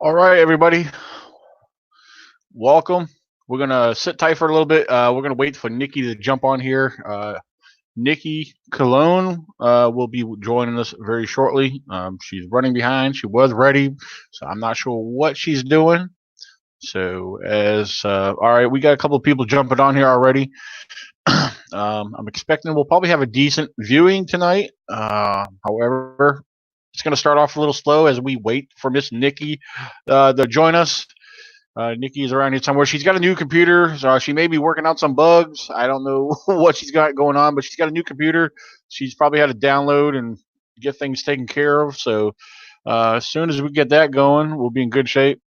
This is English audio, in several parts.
All right, everybody, welcome. We're gonna sit tight for a little bit. We're gonna wait for Nikki to jump on here. Nikki Cologne will be joining us very shortly. She's running behind. She was ready, so I'm not sure what she's doing. So, all right, we got a couple of people jumping on here already. I'm expecting we'll probably have a decent viewing tonight. However, it's going to start off a little slow as we wait for Miss Nikki to join us. Nikki's around here somewhere. She's got a new computer, so she may be working out some bugs. I don't know what she's got going on, but she's got a new computer. She's probably had to download and get things taken care of. So as soon as we get that going, we'll be in good shape.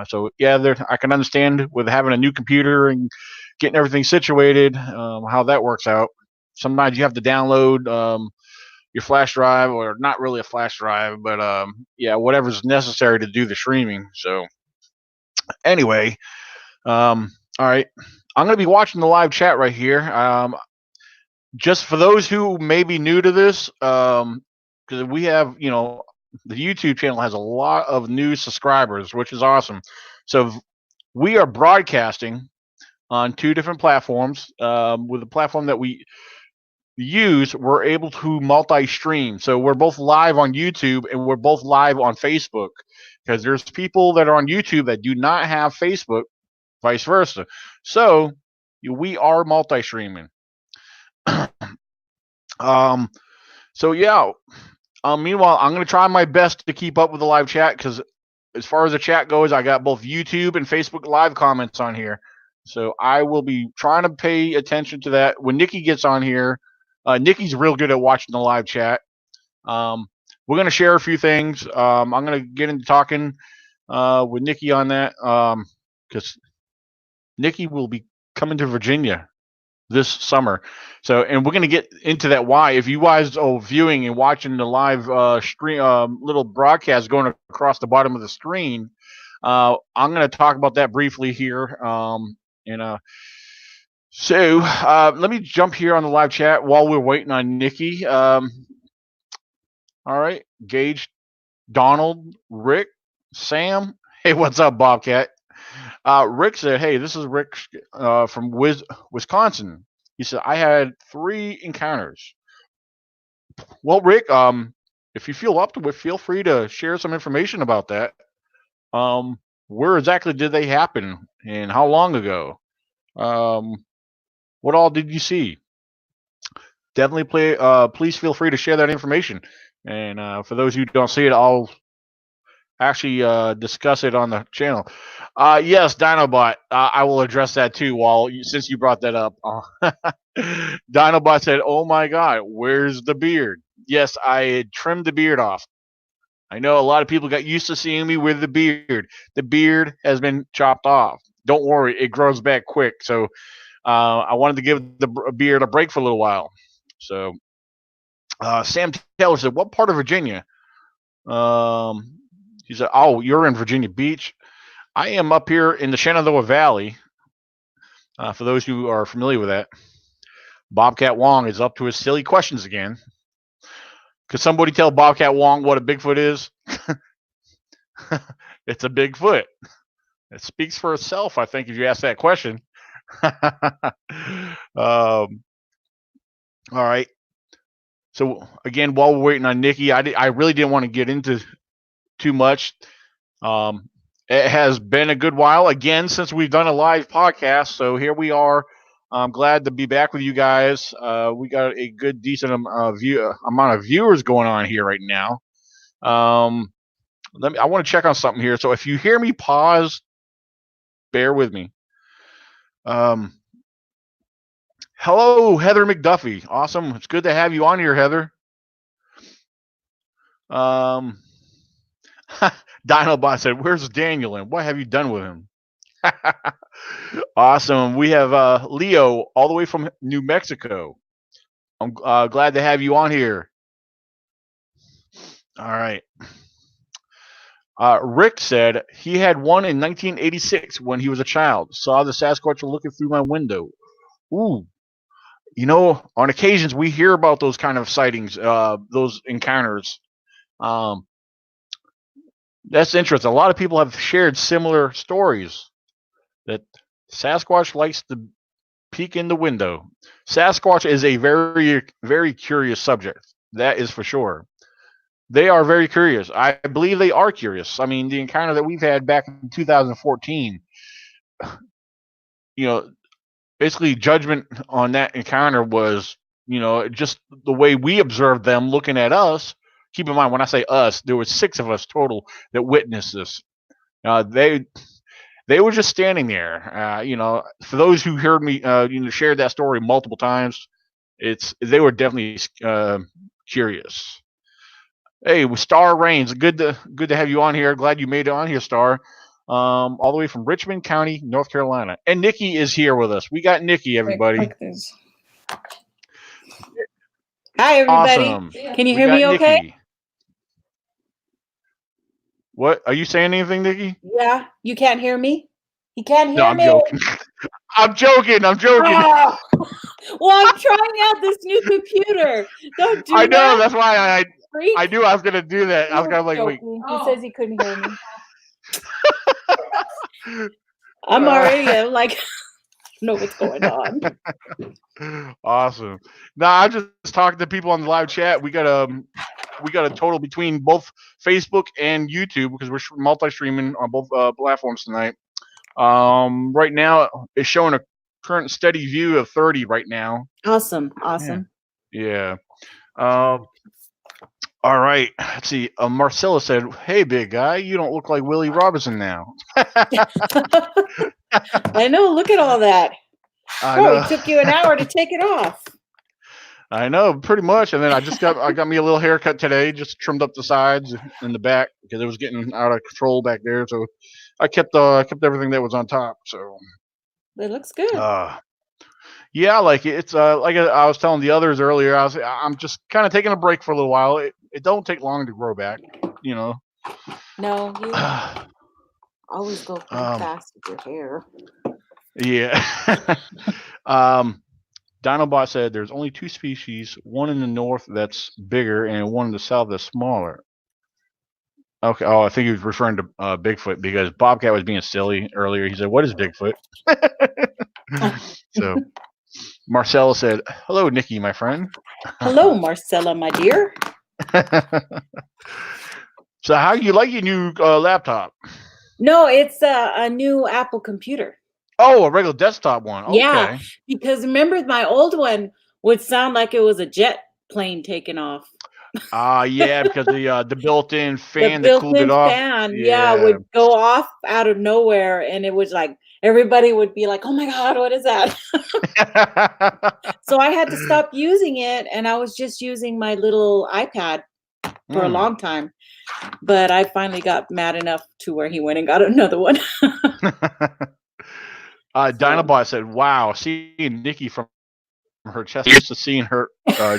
So yeah, I can understand with having a new computer and getting everything situated, how that works out. Sometimes you have to download your flash drive, or not really a flash drive, but yeah, whatever's necessary to do the streaming. So anyway, all right, I'm going to be watching the live chat right here. Just for those who may be new to this, because we have, the YouTube channel has a lot of new subscribers, which is awesome. So we are broadcasting on two different platforms. With the platform that we use, we're able to multi-stream. So we're both live on YouTube and we're both live on Facebook, because there's people that are on YouTube that do not have Facebook, vice versa. So we are multi-streaming. So yeah. Meanwhile, I'm going to try my best to keep up with the live chat, because as far as the chat goes, I got both YouTube and Facebook live comments on here. So I will be trying to pay attention to that. When Nikki gets on here, Nikki's real good at watching the live chat. We're going to share a few things. I'm going to get into talking with Nikki on that, because Nikki will be coming to Virginia this summer. So, and we're going to get into that why. If you guys are viewing and watching the live screen, little broadcast going across the bottom of the screen, I'm going to talk about that briefly here. So let me jump here on the live chat while we're waiting on Nikki. All right, Gage, Donald, Rick, Sam. Hey, what's up, Bobcat? Rick said, "Hey, this is Rick from Wisconsin." He said, "I had 3 encounters." Well, Rick, if you feel up to it, feel free to share some information about that. Where exactly did they happen, and how long ago? What all did you see? Definitely please feel free to share that information. And for those who don't see it, I'll actually discuss it on the channel. Yes, Dinobot. I will address that too. Since you brought that up, Dinobot said, "Oh my God, where's the beard?" Yes, I had trimmed the beard off. I know a lot of people got used to seeing me with the beard. The beard has been chopped off. Don't worry, it grows back quick. So I wanted to give the beard a break for a little while. So Sam Taylor said, "What part of Virginia?" He said, "Oh, you're in Virginia Beach. I am up here in the Shenandoah Valley." For those who are familiar with that, Bobcat Wong is up to his silly questions again. Could somebody tell Bobcat Wong what a Bigfoot is? It's a Bigfoot. It speaks for itself, I think, if you ask that question. All right. So again, while we're waiting on Nikki, I really didn't want to get into too much. It has been a good while again since we've done a live podcast. So here we are. I'm glad to be back with you guys. We got a good, decent amount of viewers going on here right now. I want to check on something here. So if you hear me pause, bear with me. Hello, Heather McDuffie. Awesome. It's good to have you on here, Heather. Dinobot said, "Where's Daniel and what have you done with him?" Awesome. We have Leo all the way from New Mexico. I'm glad to have you on here. All right. Rick said he had one in 1986 when he was a child. Saw the Sasquatch looking through my window. Ooh. On occasions we hear about those kind of sightings, those encounters. That's interesting. A lot of people have shared similar stories that Sasquatch likes to peek in the window. Sasquatch is a very, very curious subject. That is for sure. They are very curious. I believe they are curious. I mean, the encounter that we've had back in 2014, you know, basically judgment on that encounter was, just the way we observed them looking at us. Keep in mind, when I say us, there were 6 of us total that witnessed this. They were just standing there. For those who heard me, shared that story multiple times, they were definitely curious. Hey, Star Reigns, good to have you on here. Glad you made it on here, Star. All the way from Richmond County, North Carolina, and Nikki is here with us. We got Nikki, everybody. Hi, everybody. Awesome. Can you hear me okay? Nikki. What are you saying? Anything, Nikki? Yeah, you can't hear me. You can't hear No, I'm me. joking. I'm joking. Oh. Well, I'm trying out this new computer. Don't do that. I know. That's why I knew I was gonna do that. I was gonna like, wait. He says he couldn't hear me. I'm already like, I know what's going on. Awesome. Now I'm just talking to people on the live chat. We got a total between both Facebook and YouTube because we're multi-streaming on both platforms tonight. Right now it's showing a current steady view of 30 right now. Awesome. Yeah. All right. Let's see. Marcella said, "Hey, big guy, you don't look like Willie Robinson now." I know. Look at all that. It took you an hour to take it off. I know, pretty much. And then I got me a little haircut today, just trimmed up the sides and the back because it was getting out of control back there. So I kept everything that was on top. So it looks good. Yeah, like it's like I was telling the others earlier. I'm just kind of taking a break for a little while. It don't take long to grow back, No, you always go fast with your hair. Yeah. Dinobot said there's only 2 species, one in the north that's bigger and one in the south that's smaller. Okay. Oh, I think he was referring to Bigfoot because Bobcat was being silly earlier. He said, "What is Bigfoot?" So Marcella said, "Hello, Nikki, my friend." Hello, Marcella, my dear. So how you like your new laptop? No, it's a new Apple computer. Oh, a regular desktop one. Okay. Yeah, because remember my old one would sound like it was a jet plane taking off. Yeah, because the built-in fan that cooled it off. Yeah, would go off out of nowhere, and it was like everybody would be like, "Oh my God, what is that?" So I had to stop using it, and I was just using my little iPad for a long time. But I finally got mad enough to where he went and got another one. Dinobot said, "Wow, seeing Nikki from her chest used to seeing her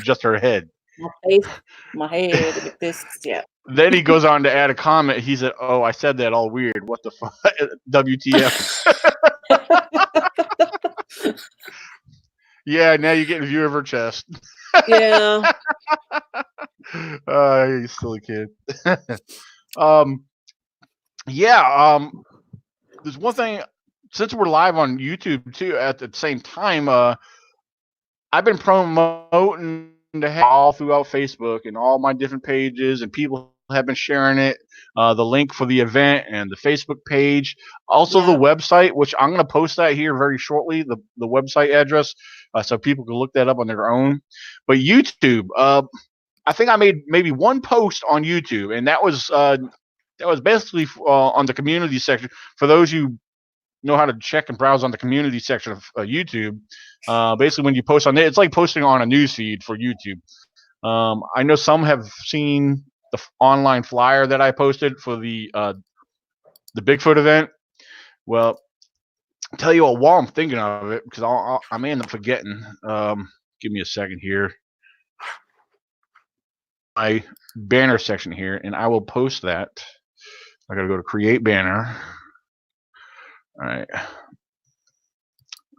just her head." My face, my head, like this, yeah. Then he goes on to add a comment. He said, "Oh, I said that all weird. What the fuck? WTF?" Yeah, now you're getting a view of her chest. Yeah. You silly kid. There's one thing. Since we're live on YouTube too, at the same time, I've been promoting all throughout Facebook and all my different pages, and people have been sharing it. The link for the event and the Facebook page, also the website, which I'm going to post that here very shortly. The website address, so people can look that up on their own. But YouTube, I think I made maybe one post on YouTube, and that was basically on the community section. For those who know how to check and browse on the community section of YouTube, basically when you post on it, it's like posting on a news feed for YouTube. I know some have seen the online flyer that I posted for the Bigfoot event. Well, I'll tell you what, while I'm thinking of it, because I may end up forgetting. Give me a second here. My banner section here, and I will post that. I gotta go to create banner. All right.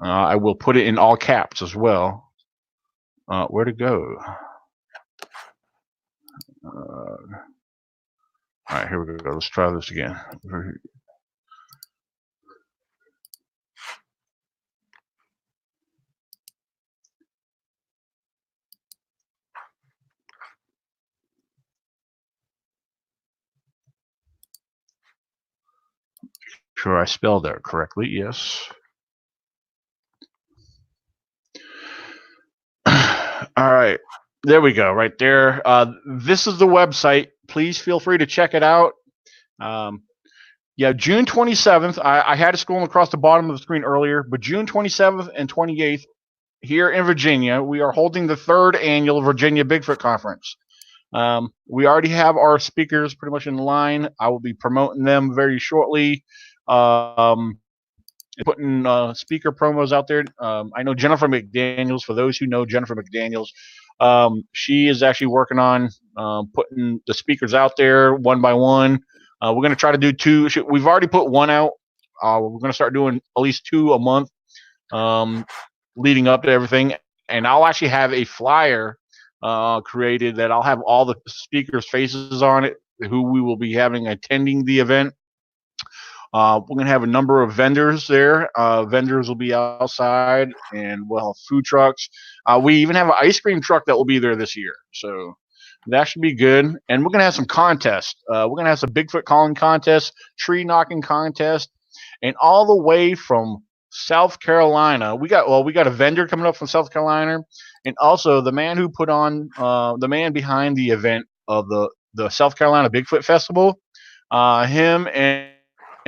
I will put it in all caps as well. Where to go? All right, here we go. Let's try this again. Sure, I spelled that correctly. Yes. All right. There we go. Right there. This is the website. Please feel free to check it out. Yeah, June 27th. I had it scrolling across the bottom of the screen earlier, but June 27th and 28th here in Virginia, we are holding the 3rd annual Virginia Bigfoot Conference. We already have our speakers pretty much in line. I will be promoting them very shortly. Putting speaker promos out there. I know Jennifer McDaniels. For those who know Jennifer McDaniels, she is actually working on putting the speakers out there one by one. We're going to try to do 2. We've already put 1 out. We're going to start doing at least 2 a month leading up to everything. And I'll actually have a flyer created that I'll have all the speakers' faces on it, who we will be having attending the event. We're going to have a number of vendors there. Vendors will be outside, and we'll have food trucks. We even have an ice cream truck that will be there this year. So that should be good. And we're going to have some contests. We're going to have some Bigfoot calling contests, tree knocking contests, and all the way from South Carolina. We got a vendor coming up from South Carolina, and also the man who put on the man behind the event of the South Carolina Bigfoot Festival. Him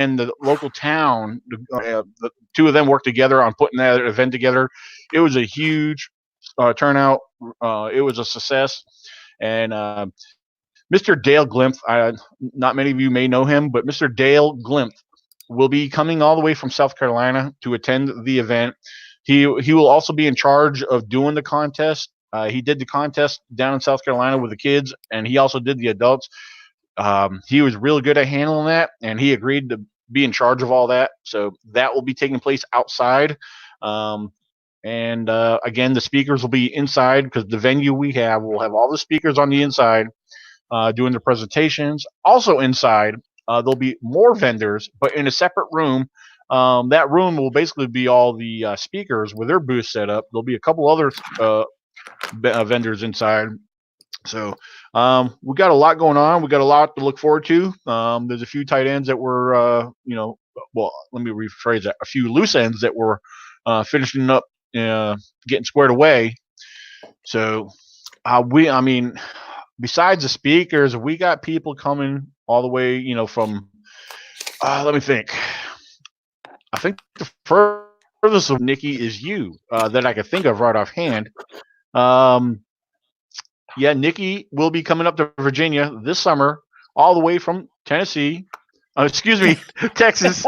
and the local town, the 2 of them worked together on putting that event together. It was a huge turnout. It was a success. And Mr. Dale Glimpf, not many of you may know him, but Mr. Dale Glimpf will be coming all the way from South Carolina to attend the event. He will also be in charge of doing the contest. He did the contest down in South Carolina with the kids, and he also did the adults. He was really good at handling that, and he agreed to be in charge of all that. So that will be taking place outside. And again, the speakers will be inside, because the venue we have will have all the speakers on the inside doing the presentations. Also inside, there'll be more vendors, but in a separate room. That room will basically be all the speakers with their booths set up. There'll be a couple other vendors inside. So we got a lot going on. We got a lot to look forward to. There's a few tight ends that were, well, let me rephrase that. A few loose ends that were finishing up, getting squared away. So besides the speakers, we got people coming all the way, from. Let me think. I think the furthest of Nikki is you that I could think of right offhand. Yeah, Nikki will be coming up to Virginia this summer, all the way from Tennessee. Excuse me, Texas.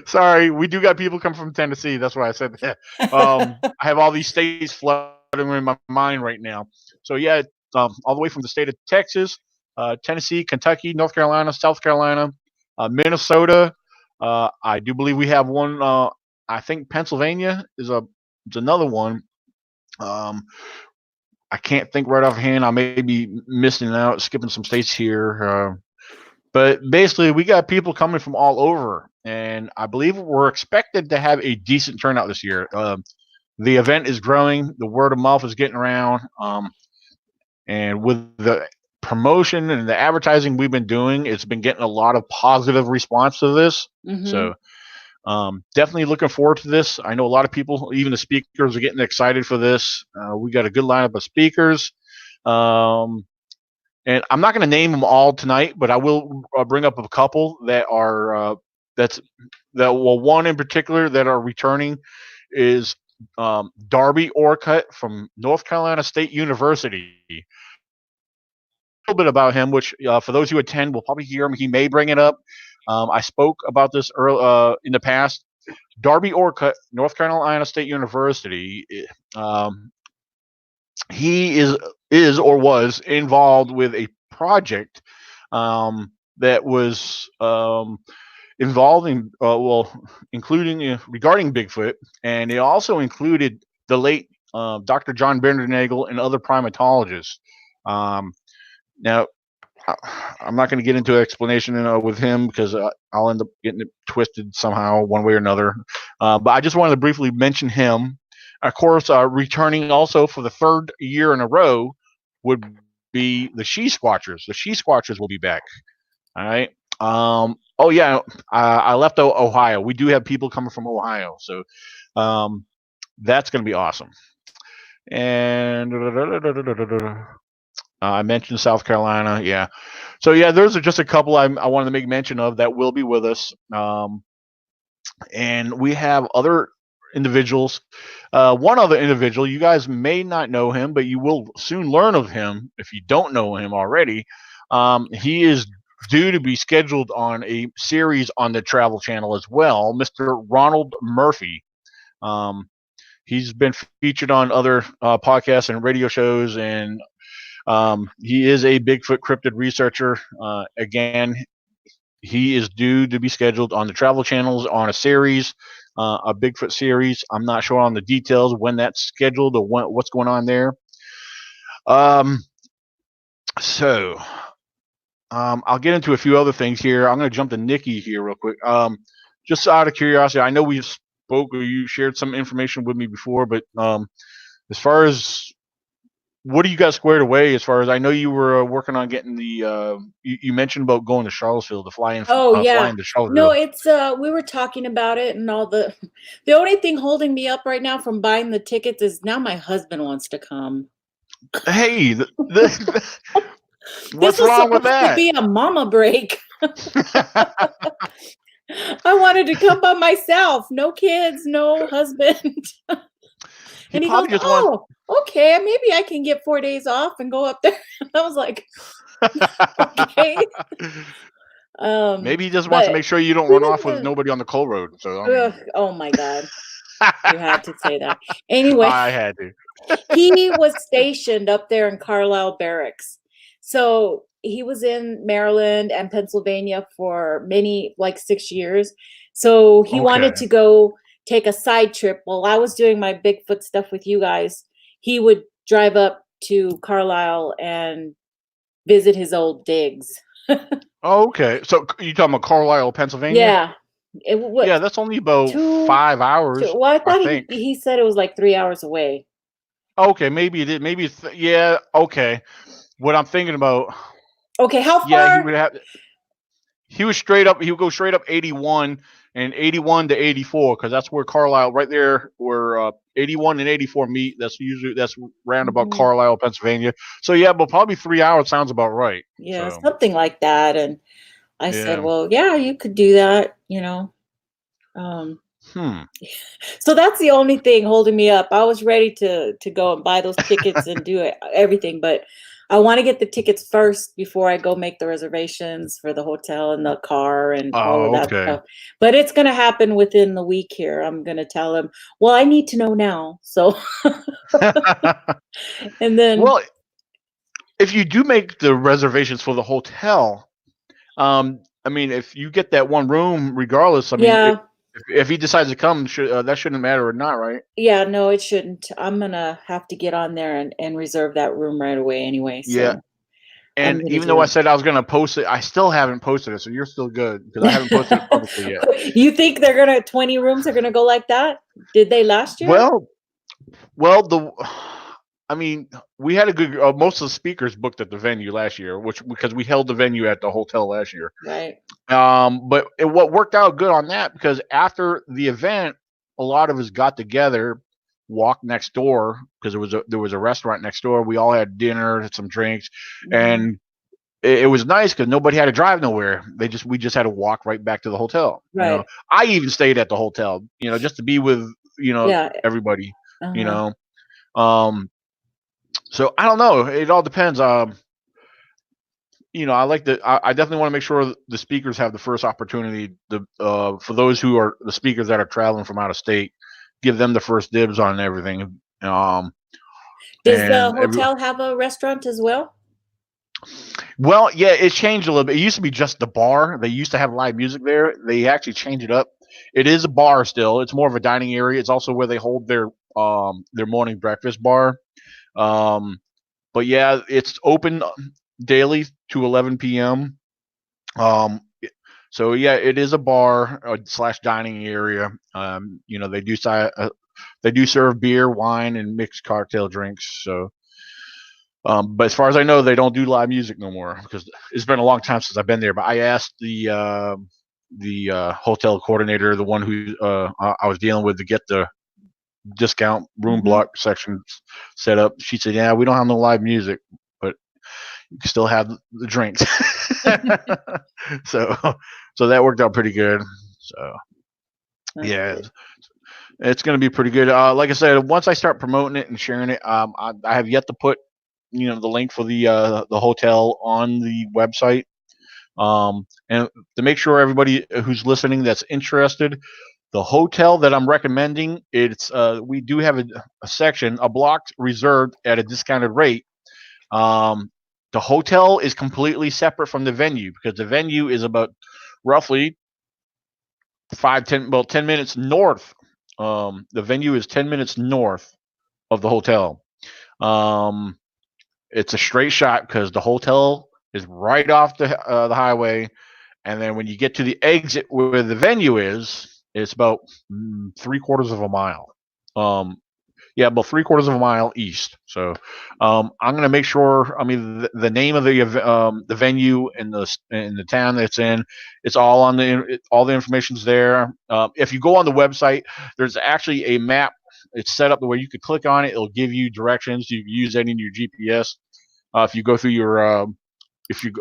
Sorry, we do got people come from Tennessee. That's why I said that. I have all these states flooding in my mind right now. So yeah, all the way from the state of Texas, Tennessee, Kentucky, North Carolina, South Carolina, Minnesota. I do believe we have one. I think Pennsylvania is another one. I can't think right offhand. I may be missing out, skipping some states here. But basically, we got people coming from all over, and I believe we're expected to have a decent turnout this year. The event is growing. The word of mouth is getting around. And with the promotion and the advertising we've been doing, it's been getting a lot of positive response to this. Mhm. So definitely looking forward to this. I know a lot of people, even the speakers, are getting excited for this. We got a good lineup of speakers. And I'm not going to name them all tonight, but I will bring up a couple that are one in particular that are returning is Darby Orcutt from North Carolina State University. A little bit about him, which for those who attend will probably hear him. He may bring it up. I spoke about this in the past. Darby Orcutt, North Carolina State University. He is or was involved with a project that was involving, including regarding Bigfoot, and it also included the late Dr. John Bernernagel and other primatologists. Now, I'm not going to get into an explanation with him because I'll end up getting it twisted somehow, one way or another. But I just wanted to briefly mention him. Of course, returning also for the third year in a row would be the She Squatchers. The She Squatchers will be back. All right. Oh yeah, I left Ohio. We do have people coming from Ohio, so that's going to be awesome. And I mentioned South Carolina. Yeah. So yeah, those are just a couple I wanted to make mention of that will be with us. And we have other individuals. One other individual, you guys may not know him, but you will soon learn of him if you don't know him already. He is due to be scheduled on a series on the Travel Channel as well, Mr. Ronald Murphy. He's been featured on other podcasts and radio shows, and he is a Bigfoot cryptid researcher. Again, he is due to be scheduled on the Travel Channels on a series, a Bigfoot series. I'm not sure on the details when that's scheduled or what's going on there. So I'll get into a few other things here. I'm going to jump to Nikki here real quick. Just out of curiosity, I know we spoke or you shared some information with me before, but as far as what do you got squared away? As far as I know, you were working on getting the. You mentioned about going to Charlottesville to fly in. Oh yeah. Flying to No, Charlottesville. it's we were talking about it and all the only thing holding me up right now from buying the tickets is now my husband wants to come. Hey, This what's was wrong with supposed to that? be a mama break. I wanted to come by myself, no kids, no husband. He And he goes, probably just wants. "Oh, okay, maybe I can get 4 days off and go up there." I was like, "Okay." Maybe he just wants to But make sure you don't he run off with was nobody on the coal road. So I ugh, mean, oh my God, you had to say that. Anyway, I had to. he was stationed up there in Carlisle Barracks. So he was in Maryland and Pennsylvania for many, like 6 years. So he Okay. wanted to go take a side trip. While I was doing my Bigfoot stuff with you guys, he would drive up to Carlisle and visit his old digs. Oh, okay. So you talking about Carlisle, Pennsylvania? Yeah. What Yeah, that's only about two, 5 hours, well, I I thought think. he said it was like 3 hours away. Okay, maybe it did. Maybe it's yeah. Okay, what I'm thinking about. Okay, how Yeah, he far? would have. He was straight up. He would go straight up 81 and 81 to 84 because that's where Carlisle, right there, where 81 and 84 meet. That's round about Mhm. Carlisle, Pennsylvania. So yeah, but probably 3 hours sounds about right. Yeah, So something like that. And I said, yeah. well, yeah, you could do that. Um, Hmm. so that's the only thing holding me up. I was ready to go and buy those tickets and do everything, but I want to get the tickets first before I go make the reservations for the hotel and the car and all of Oh, that okay. stuff. But it's going to happen within the week here. I'm going to tell him, well, I need to know now. So, and then, Well, if you do make the reservations for the hotel, I mean, if you get that one room, regardless, I mean, yeah, if he decides to come, that shouldn't matter or not, right? yeah, no, it shouldn't. I'm gonna have to get on there and reserve that room right away anyway. Yeah. So I'm And gonna even do though I that. said I was going to post it, I still haven't posted it. So you're still good because I haven't posted it publicly yet. You think they're gonna 20 rooms are gonna go like that? Did they last year? Well, well, I mean, we had a good. Most of the speakers booked at the venue last year, which because we held the venue at the hotel last year. Right. But what worked out good on that because after the event, a lot of us got together, walked next door because there was a restaurant next door. We all had dinner, had some drinks, Mhm. and it was nice because nobody had to drive nowhere. We just had to walk right back to the hotel. Right. I even stayed at the hotel, just to be with Yeah. everybody. You Uh-huh. know, um, so I don't know. It all depends. I definitely want to make sure the speakers have the first opportunity. For those who are the speakers that are traveling from out of state, give them the first dibs on everything. Does the And every hotel have a restaurant as well? Well, yeah, it changed a little bit. It used to be just the bar. They used to have live music there. They actually changed it up. It is a bar still. It's more of a dining area. It's also where they hold their morning breakfast bar. Um, but yeah, it's open daily, to 11 p.m. Um, so yeah, it is a bar slash dining area. They do serve beer, wine, and mixed cocktail drinks. So, but as far as I know, they don't do live music no more because it's been a long time since I've been there. But I asked the hotel coordinator, the one who I was dealing with to get the discount room block section set up. She said, "Yeah, we don't have no live music, but you can still have the drinks." so that worked out pretty good. So yeah, it's going to be pretty good. Like I said, once I start promoting it and sharing it, I have yet to put the link for the hotel on the website. And to make sure everybody who's listening that's interested, the hotel that I'm recommending, we do have a section, a block reserved at a discounted rate. The hotel is completely separate from the venue because the venue is about roughly 10 minutes north. The venue is 10 minutes north of the hotel. It's a straight shot because the hotel is right off the highway, and then when you get to the exit where the venue is, it's about 3/4 of a mile. About 3/4 of a mile east. So I'm going to make sure. I mean, the name of the venue and the town that it's in, it's all on all the information's there. If you go on the website, there's actually a map. It's set up the way you could click on it. It'll give you directions. You can use that in your GPS. If you go through your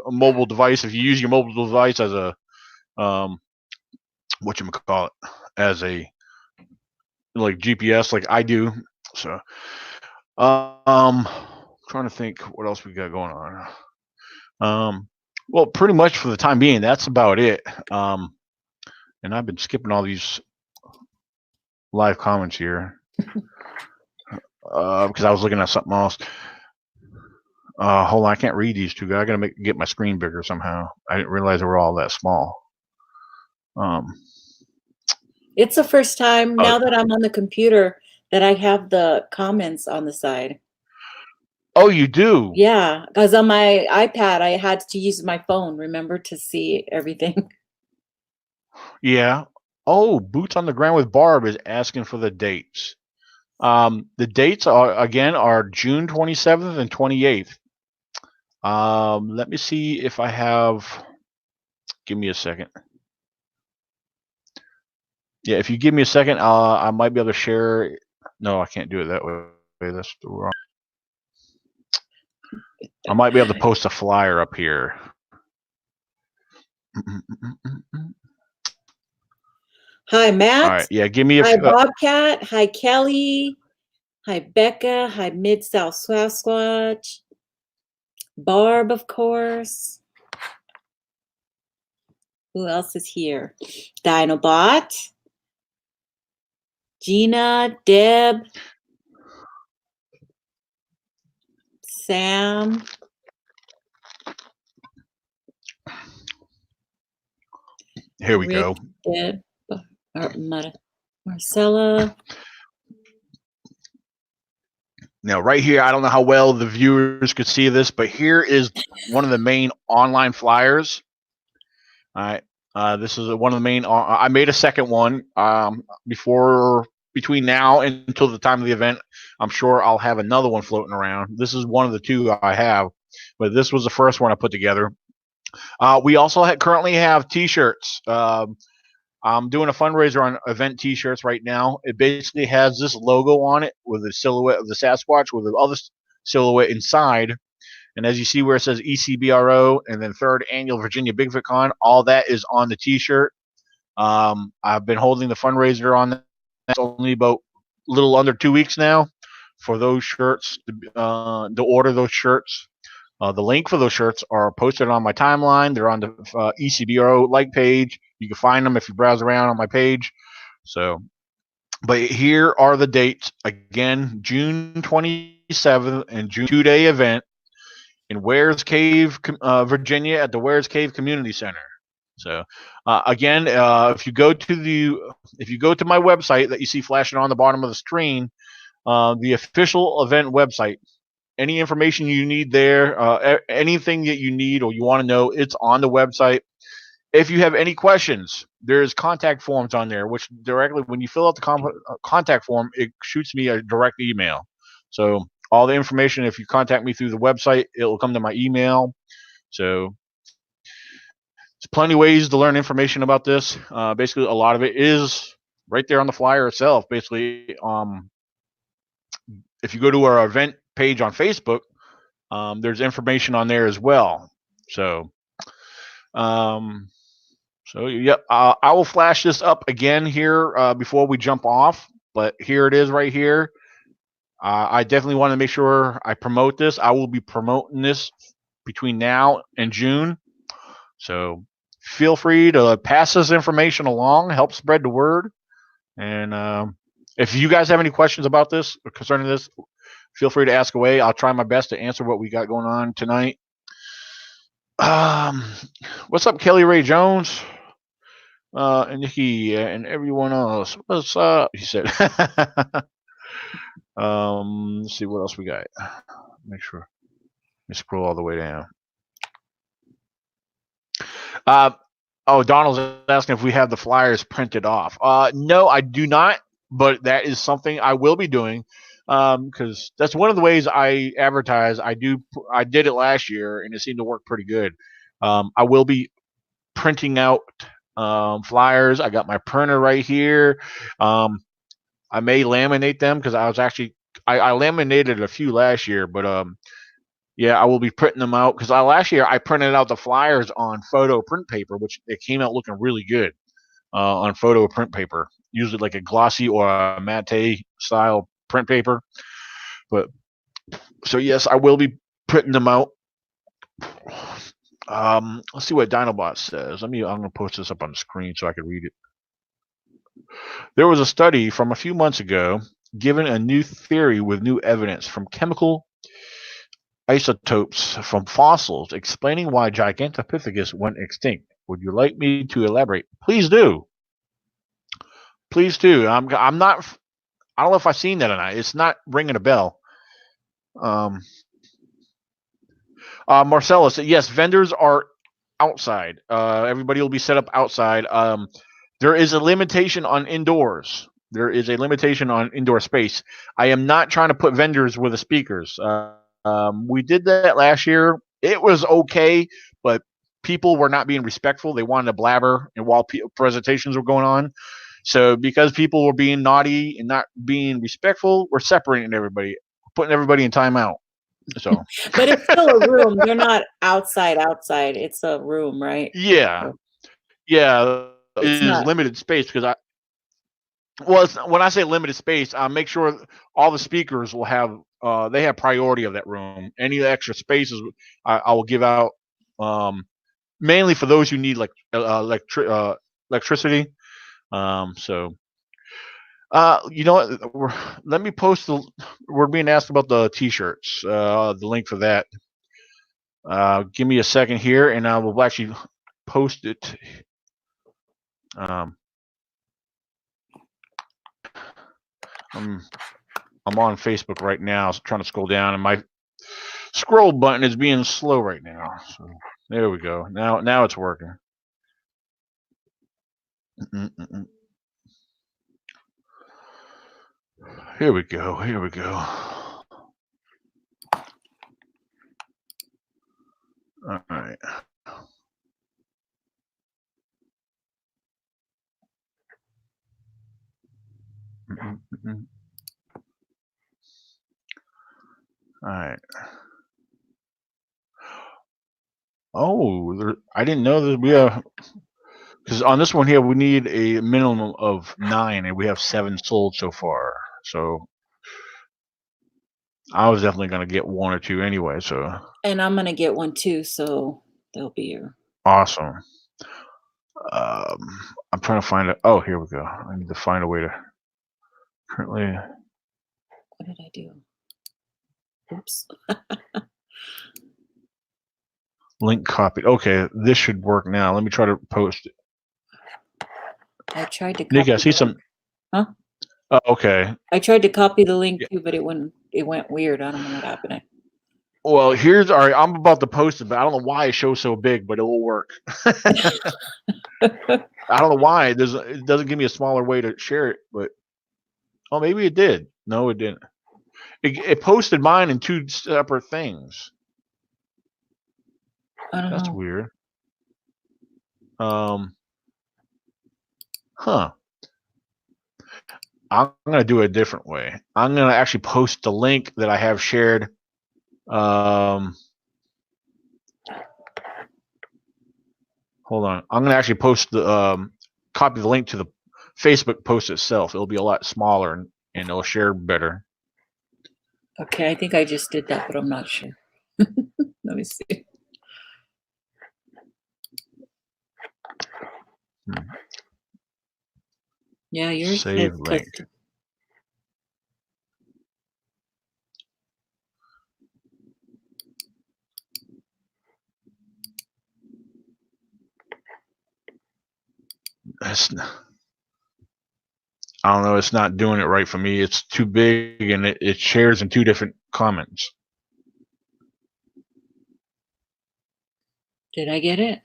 mobile device, if you use your mobile device as a whatchamacallit, as a like GPS, like I do. So, trying to think what else we got going on. Well, pretty much for the time being, that's about it. And I've been skipping all these live comments here because I was looking at something else. Hold on, I can't read these two. I gotta get my screen bigger somehow. I didn't realize they were all that small. It's the first time now that I'm on the computer that I have the comments on the side. Oh, you do? Yeah, because on my iPad, I had to use my phone, remember, to see everything. Yeah. Oh, Boots on the Ground with Barb is asking for the dates. The dates are June 27th and 28th. Let me see if I have. Give me a second. Yeah, if you give me a second, I might be able to share. No, I can't do it that way. That's the wrong. I might be able to post a flyer up here. Hi, Matt. All right. Yeah, give me a. Hi, Bobcat. Hi, Kelly. Hi, Becca. Hi, Mid-South Sasquatch. Barb, of course. Who else is here? Dinobot. Gina, Deb. Sam. Here we go. Deb. Marcella. Now, right here, I don't know how well the viewers could see this, but here is one of the main online flyers. All right. This is one of the main. I made a second one between now and until the time of the event. I'm sure I'll have another one floating around. This is one of the two I have, but this was the first one I put together. We also currently have T-shirts. I'm doing a fundraiser on event T-shirts right now. It basically has this logo on it with the silhouette of the Sasquatch with the other silhouette inside. And as you see where it says ECBRO and then 3rd Annual Virginia Bigfoot Con, all that is on the T-shirt. I've been holding the fundraiser on that. It's only about a little under 2 weeks now for those shirts to order those shirts. The link for those shirts are posted on my timeline. They're on the ECBRO like page. You can find them if you browse around on my page. So, but here are the dates. Again, June 27th and June 2-day event in Wares Cave, Virginia at the Wares Cave Community Center. So, again, if you go to my website that you see flashing on the bottom of the screen, the official event website, any information you need there, anything that you need or you want to know, it's on the website. If you have any questions, there's contact forms on there, which directly, when you fill out the contact form, it shoots me a direct email. So all the information, if you contact me through the website, it will come to my email. So there's plenty of ways to learn information about this. Basically, a lot of it is right there on the flyer itself. Basically, if you go to our event page on Facebook, there's information on there as well. So, yep, I will flash this up again here before we jump off. But here it is right here. I definitely want to make sure I promote this. I will be promoting this between now and June. So feel free to pass this information along, help spread the word. And if you guys have any questions about this or concerning this, feel free to ask away. I'll try my best to answer what we got going on tonight. What's up, Kelly Ray Jones? And Nikki and everyone else. What's up? He said. Let's see what else we got. Make sure. Let me scroll all the way down. Donald's asking if we have the flyers printed off. No, I do not, but that is something I will be doing because that's one of the ways I advertise. I did it last year, and it seemed to work pretty good. I will be printing out flyers. I got my printer right here. I may laminate them because I laminated a few last year, but yeah, I will be printing them out because last year I printed out the flyers on photo print paper, which it came out looking really good on photo print paper, usually like a glossy or a matte style print paper. But so yes, I will be printing them out. Let's see what Dinobot says. I'm going to post this up on the screen so I can read it. There was a study from a few months ago given a new theory with new evidence from chemical isotopes from fossils explaining why Gigantopithecus went extinct. Would you like me to elaborate? Please do. Please do. I'm not. I don't know if I've seen that or not. It's not ringing a bell. Marcellus, yes, vendors are outside. Everybody will be set up outside. There is a limitation on indoors. There is a limitation on indoor space. I am not trying to put vendors with the speakers. We did that last year. It was okay, but people were not being respectful. They wanted to blabber, and while presentations were going on, so because people were being naughty and not being respectful, we're separating everybody, putting everybody in timeout. So, but it's still a room. They're not outside. It's a room, right? Yeah, yeah. It is limited space because when I say limited space, I make sure all the speakers will have they have priority of that room. Any extra spaces I will give out mainly for those who need electricity. So you know what? Let me post we're being asked about the t-shirts, the link for that. Give me a second here, and I will actually post it. I'm on Facebook right now, so trying to scroll down, and my scroll button is being slow right now. So there we go. Now it's working. Here we go. All right. All right. Oh, I didn't know that we have, because on this one here we need a minimum of 9, and we have 7 sold so far. So I was definitely going to get 1 or 2 anyway. So. And I'm going to get 1 too, so they'll be here. Awesome. I'm trying to find it. Oh, here we go. I need to find a way to currently. What did I do? Oops. Link copied. Okay, this should work now. Let me try to post it. I tried to copy. Nikki, I see some. Huh? Oh, okay. I tried to copy the link too, but it went weird. I don't know what happened. Well, here's all right. I'm about to post it, but I don't know why it shows so big, but it will work. I don't know why it doesn't give me a smaller way to share it, but oh, maybe it did. No, it didn't. It posted mine in two separate things. I don't That's know. weird. Huh. I'm gonna do it a different way. I'm gonna actually post the link that I have shared. Hold on. I'm gonna actually post the copy the link to the Facebook post itself. It'll be a lot smaller and it'll share better. Okay, I think I just did that, but I'm not sure. Let me see. Yeah, yours says Save link. custom. I don't know. It's not doing it right for me. It's too big and it shares in two different comments. Did I get it?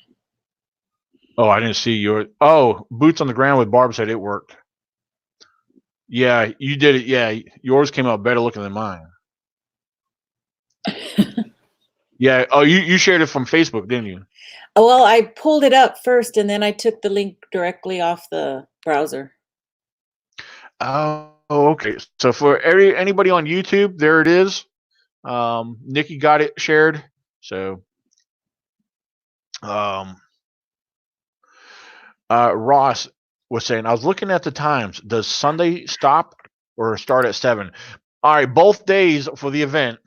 Oh, I didn't see your. Oh, boots on the ground with Barb said it worked. Yeah, you did it. Yeah, yours came out better looking than mine. Yeah. Oh, you shared it from Facebook, didn't you? Well, I pulled it up first and then I took the link directly off the browser. Oh, okay. So for anybody on YouTube, there it is. Nikki got it shared. So, Ross was saying, I was looking at the times. Does Sunday stop or start at 7? All right, both days for the event.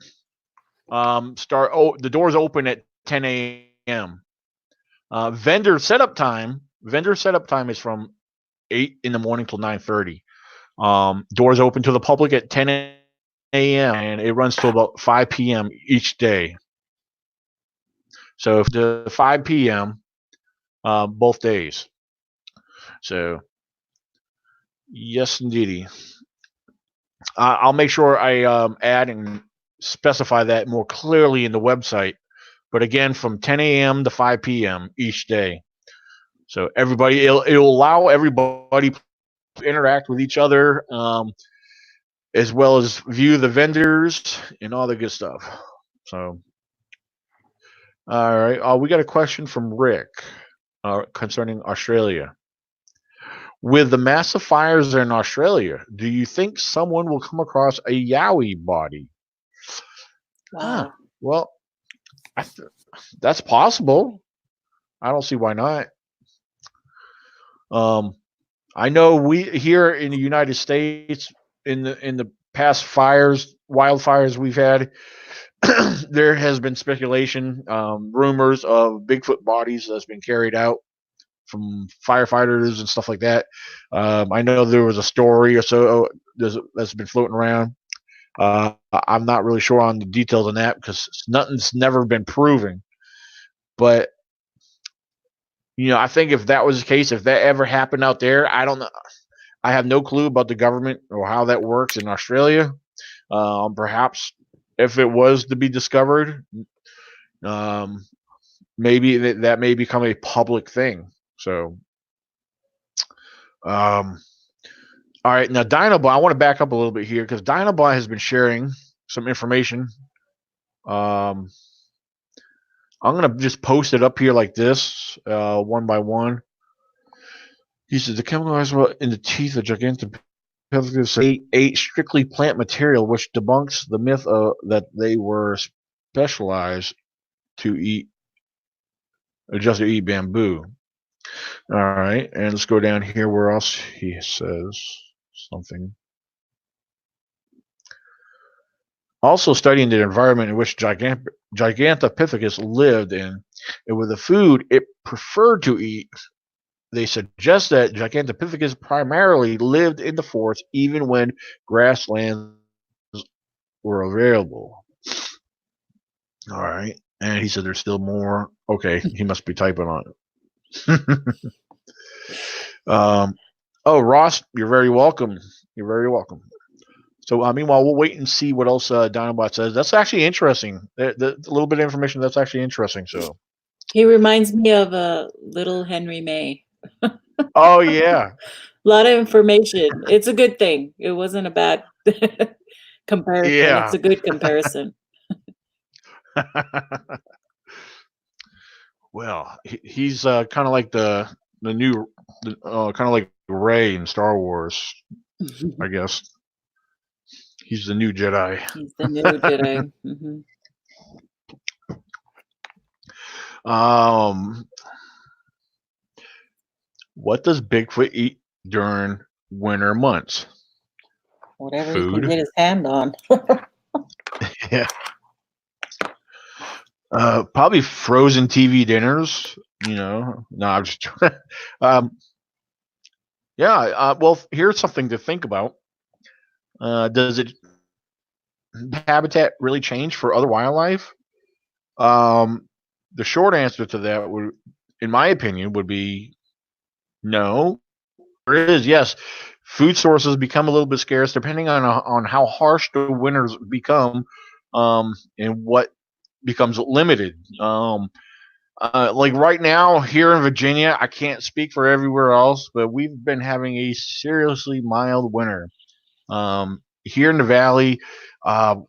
Start. Oh, the doors open at 10 a.m. Vendor setup time. Vendor setup time is from 8 in the morning till 9:30. Doors open to the public at 10 a.m. and it runs till about 5 p.m. each day. So the 5 p.m. Both days. So yes, indeedy. I'll make sure I add and specify that more clearly in the website. But again, from 10 a.m. to 5 p.m. each day. So everybody, it'll allow everybody to interact with each other, as well as view the vendors and all the good stuff. So, all right, we got a question from Rick concerning Australia. With the massive fires in Australia, do you think someone will come across a Yowie body? Wow. Well, that's possible. I don't see why not. I know we here in the United States in the past wildfires we've had, there has been speculation, rumors of Bigfoot bodies that's been carried out from firefighters and stuff like that. I know there was a story or so that's been floating around. I'm not really sure on the details on that because nothing's never been proven. But I think if that was the case, if that ever happened out there, I don't know. I have no clue about the government or how that works in Australia. Perhaps if it was to be discovered, maybe that may become a public thing. So, all right, now Dinobot. I want to back up a little bit here because Dinobot has been sharing some information. I'm gonna just post it up here like this, one by one. He said the chemicals in the teeth of gigantic ate strictly plant material, which debunks the myth that they were specialized to eat, just to eat bamboo. All right, and let's go down here where else he says something. Also studying the environment in which Gigantopithecus lived in, and with the food it preferred to eat, they suggest that Gigantopithecus primarily lived in the forest even when grasslands were available. All right. And he said there's still more. Okay, he must be typing on it. Oh, Ross, you're very welcome. You're very welcome. So meanwhile, we'll wait and see what else Dinobot says. That's actually interesting. The little bit of information that's actually interesting. So. He reminds me of a little Henry May. Oh yeah. A lot of information. It's a good thing. It wasn't a bad comparison. It's Yeah. a good comparison. Well, he's kind of like the new, kind of like Rey in Star Wars, I guess. He's the new Jedi. He's the new Jedi. What does Bigfoot eat during winter months? Whatever he can Food. get his hand on. Yeah. Probably frozen TV dinners. No, I'm just. Yeah. Well, here's something to think about. Does it habitat really change for other wildlife? The short answer to that would, in my opinion, would be no. There is, yes. Food sources become a little bit scarce depending on how harsh the winters become, and what becomes limited. Like right now here in Virginia, I can't speak for everywhere else, but we've been having a seriously mild winter. Here in the valley,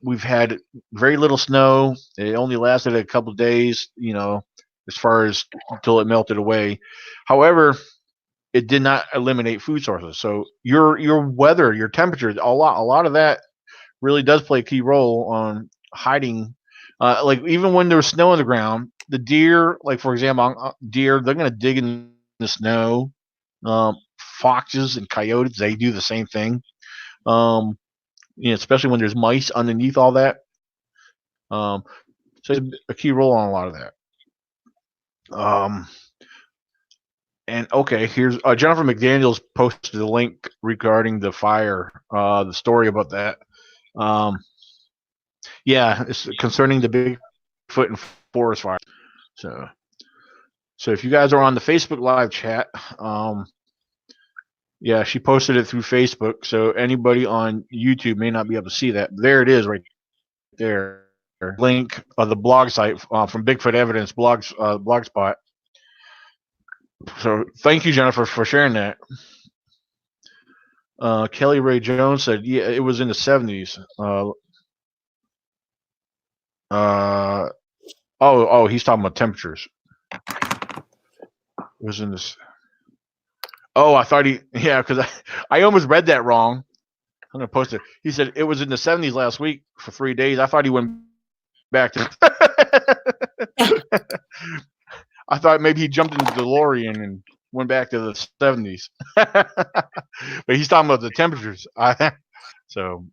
we've had very little snow. It only lasted a couple of days, as far as until it melted away. However, it did not eliminate food sources. So your weather, your temperature, a lot of that really does play a key role on hiding. Like even when there's snow on the ground, the deer, like for example, deer, they're gonna dig in the snow. Foxes and coyotes, they do the same thing. Um, especially when there's mice underneath all that. Um, so it's a key role on a lot of that. And okay, here's Jennifer McDaniels posted a link regarding the fire, the story about that. Yeah, it's concerning the Bigfoot and forest fire. So, so if you guys are on the Facebook live chat, yeah, she posted it through Facebook. So anybody on YouTube may not be able to see that. There it is, right there. Link of the blog site from Bigfoot Evidence blogspot. So thank you, Jennifer, for sharing that. Kelly Ray Jones said, "Yeah, it was in the 70s." He's talking about temperatures. It was in this. Oh, I thought because I almost read that wrong. I'm gonna post it. He said it was in the 70s last week for 3 days. I thought he went back to. I thought maybe he jumped into the DeLorean and went back to the 70s. But he's talking about the temperatures. So.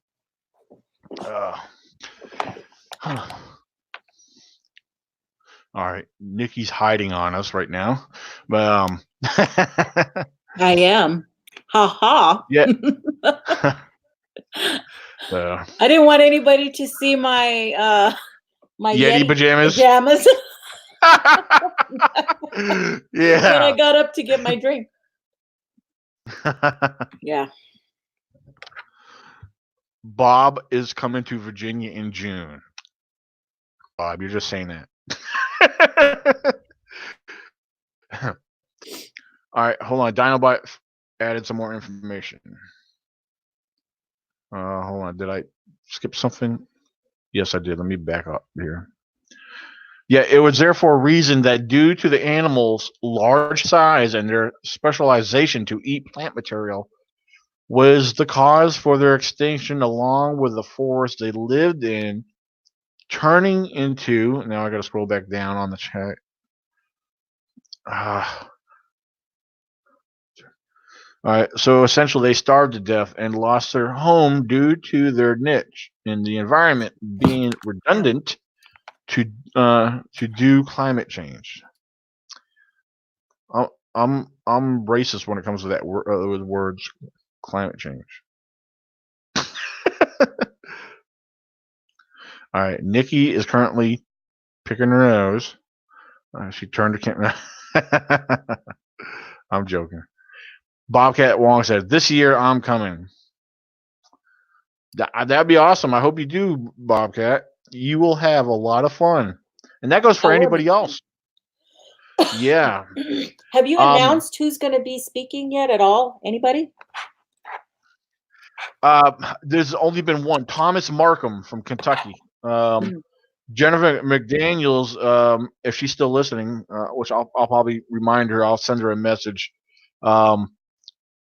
All right, Nikki's hiding on us right now, but I am. Ha ha. Yeah. I didn't want anybody to see my my Yeti pajamas. Yeah. When I got up to get my drink. Yeah. Bob is coming to Virginia in June. Bob, you're just saying that. All right, hold on. Dinobot added some more information. Hold on. Did I skip something? Yes, I did. Let me back up here. Yeah, it was therefore reasoned that due to the animals' large size and their specialization to eat plant material was the cause for their extinction, along with the forest they lived in, turning into. Now I got to scroll back down on the chat. All right, so essentially they starved to death and lost their home due to their niche in the environment being redundant to do climate change. I'm racist when it comes to that with words, climate change. All right, Nikki is currently picking her nose. She turned to camera. I'm joking. Bobcat Wong said, "This year I'm coming." That'd be awesome. I hope you do, Bobcat. You will have a lot of fun, and that goes That for will be anybody else. Yeah. fun. Have you Um. announced who's going to be speaking yet at all? Anybody? There's only been one, Thomas Markham from Kentucky. Mm. Jennifer McDaniels, if she's still listening, which I'll probably remind her. I'll send her a message. Um,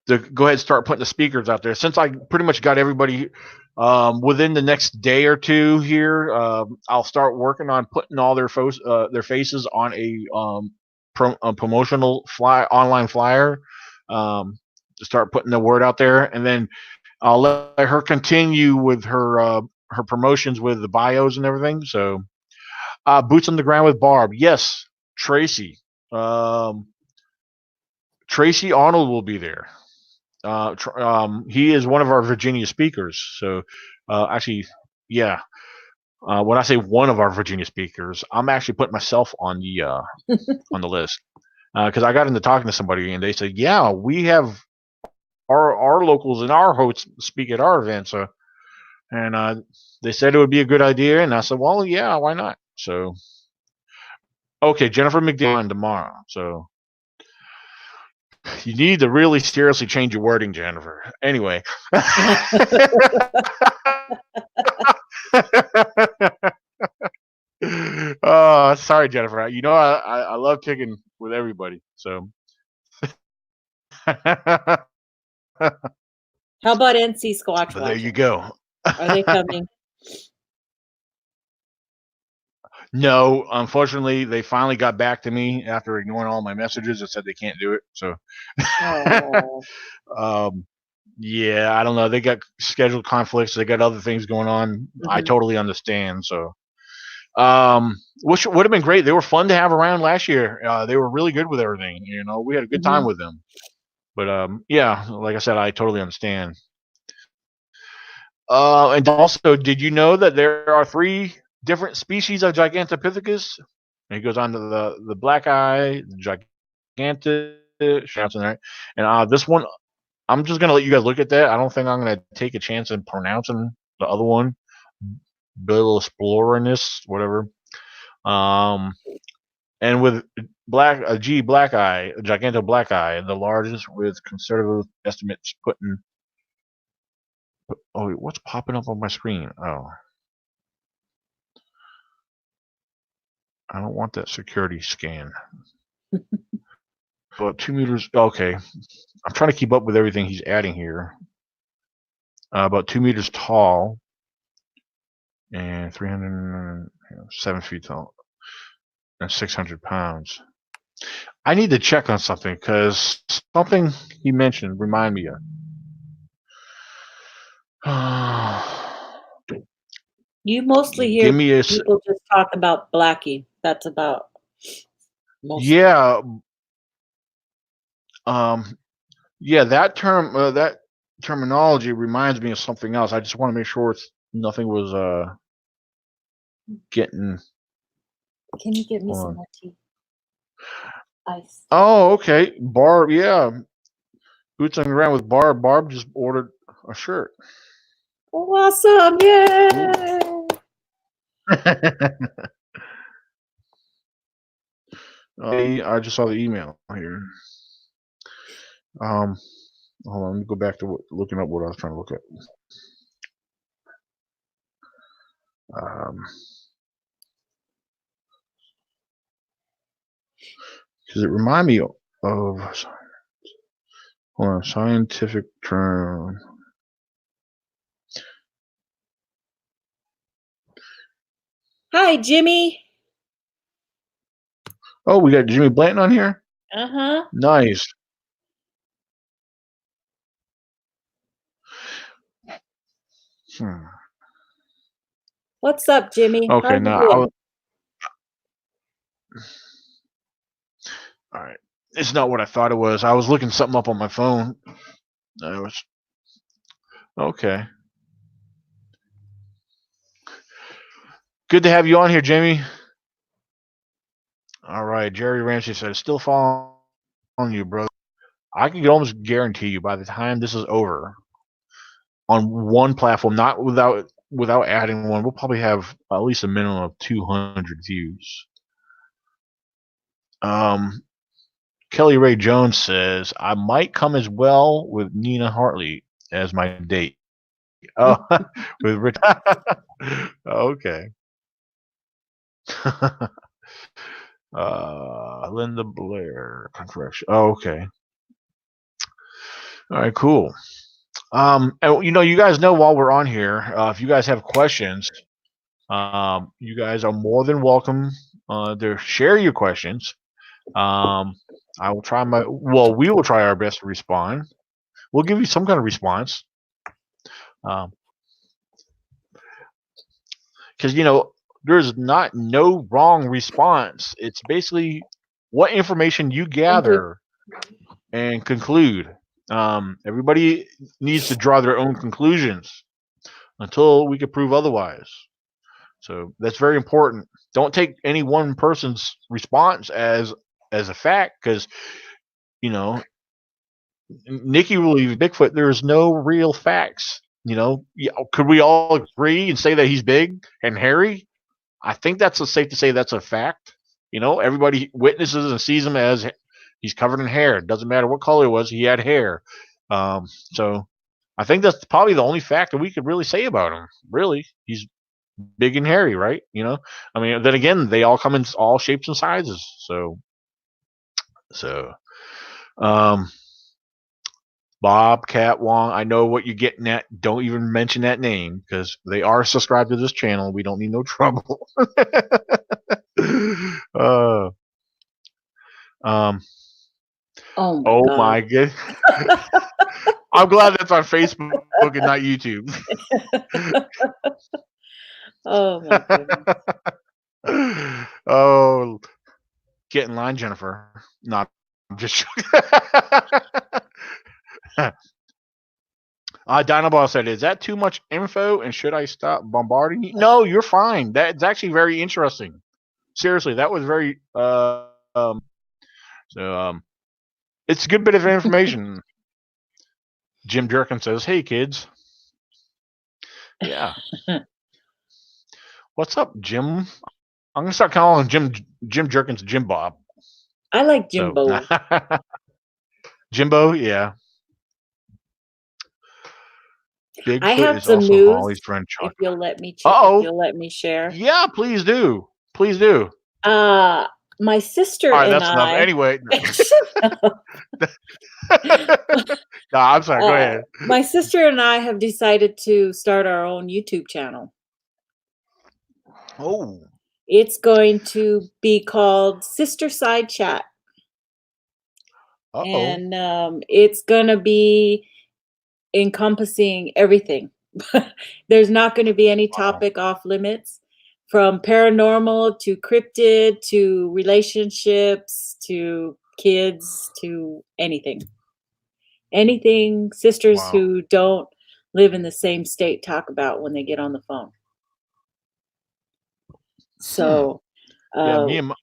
to go ahead and start putting the speakers out there. Since I pretty much got everybody within the next day or two here, I'll start working on putting all their faces on a promotional online flyer to start putting the word out there, and then I'll let her continue with her promotions with the bios and everything. So, boots on the ground with Barb. Yes, Tracy. Um, Tracy Arnold will be there. He is one of our Virginia speakers. So, actually, yeah. When I say one of our Virginia speakers, I'm actually putting myself on the list because I got into talking to somebody and they said, "Yeah, we have our locals and our hosts speak at our event." So, and they said it would be a good idea, and I said, "Well, yeah, why not?" So, okay, Jennifer McDaniel tomorrow. So, you need to really seriously change your wording, Jennifer. Anyway. Oh, sorry, Jennifer. You know I love kicking with everybody. So but How about NC Squatch there you Watchers? go. Are they coming? No, unfortunately, they finally got back to me after ignoring all my messages and said they can't do it. So, Oh. um, yeah, I don't know. They got scheduled conflicts. They got other things going on. I Mhm. totally understand. So, which would have been great. They were fun to have around last year. They were really good with everything. We had a good time Mhm. with them. But yeah, like I said, I totally understand. And also, did you know that there are three different species of Gigantopithecus? And he goes on to the black eye, the gigantic, right? And this one, I'm just gonna let you guys look at that. I don't think I'm gonna take a chance in pronouncing the other one, Bilosplorinus, whatever. Um, and with black eye, giganto black eye, the largest with conservative estimates putting. Oh, what's popping up on my screen? Oh, I don't want that security scan. About 2 meters. Okay, I'm trying to keep up with everything he's adding here. About 2 meters tall and 7 feet tall and 600 pounds. I need to check on something because something he mentioned remind me of. You mostly hear Give me a people just talk about Blackie. That's about mostly. yeah. Um, yeah, that terminology reminds me of something else. I just want to make sure nothing was getting Can you get me some on. more tea? Ice. Oh, okay. Barb, yeah. Boots on the ground with Barb. Barb just ordered a shirt. Awesome. Yay. I just saw the email here. Um, hold on, let me go back to looking up what I was trying to look at. Because it remind me of hold on, scientific term. Hi, Jimmy. Oh, we got Jimmy Blanton on here. Uh-huh. Nice. Hmm. What's up, Jimmy? How Okay, you now doing? all right. It's not what I thought it was. I was looking something up on my phone. I was okay. Good to have you on here, Jamie. All right, Jerry Ramsey said, "Still following you, brother. I can almost guarantee you by the time this is over, on one platform, not without adding one, we'll probably have at least a minimum of 200 views. Kelly Ray Jones says, I might come as well with Nina Hartley as my date. Oh, with Rich. Okay. Linda Blair. Oh, okay. All right, cool. And you guys know while we're on here, if you guys have questions, you guys are more than welcome to share your questions. I will try we will try our best to respond. We'll give you some kind of response. Because there's no wrong response. It's basically what information you gather and conclude. Everybody needs to draw their own conclusions until we can prove otherwise. So that's very important. Don't take any one person's response as a fact, because Nikki believes Bigfoot. There's no real facts. Could we all agree and say that he's big and hairy? I think that's safe to say that's a fact. Everybody witnesses and sees him as he's covered in hair. It doesn't matter what color it was, he had hair. So I think that's probably the only fact that we could really say about him. Really, he's big and hairy, right? I mean, then again, they all come in all shapes and sizes. So, Bob Cat Wong, I know what you're getting at. Don't even mention that name, because they are subscribed to this channel. We don't need no trouble. Oh my god. I'm glad that's on Facebook and not YouTube. Oh my goodness. Oh, get in line, Jennifer. Not just Dinoball said, is that too much info and should I stop bombarding you? No, you're fine. That's actually very interesting. Seriously, that was very it's a good bit of information. Jim Jerkin says, hey kids. Yeah. What's up, Jim? I'm gonna start calling Jim Jerkins Jim Bob. I like Jimbo. Jimbo, yeah. Bigfoot I have some news. Holly's friend, if you'll let me if you'll let me share. Yeah, please do. Please do. My sister and that's enough. Anyway. No, I'm sorry. Go ahead. My sister and I have decided to start our own YouTube channel. Oh. It's going to be called Sister Side Chat. And it's going to be encompassing everything. There's not going to be any topic off limits, from paranormal to cryptid to relationships to kids to anything. Anything sisters who don't live in the same state talk about when they get on the phone. So, yeah, me and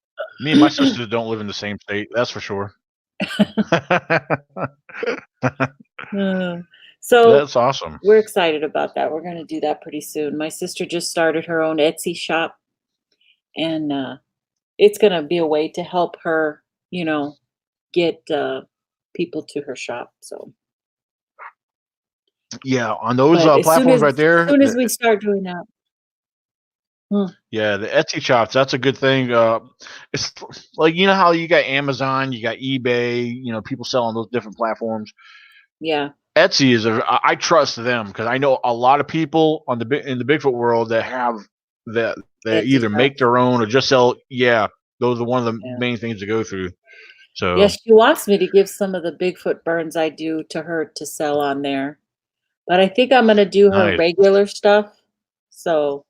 my sisters don't live in the same state. That's for sure. So that's awesome. We're excited about that. We're going to do that pretty soon. My sister just started her own Etsy shop, and it's going to be a way to help her, get people to her shop. So yeah, on those platforms right there. As soon as we start doing that. Yeah, the Etsy shops, that's a good thing. It's like, how you got Amazon, you got eBay, people sell on those different platforms. Yeah. Etsy I trust them, because I know a lot of people in the Bigfoot world that have that they either make their own or just sell. Yeah, those are one of the main things to go through. So yes, she wants me to give some of the Bigfoot burns I do to her to sell on there, but I think I'm going to do her regular stuff. So.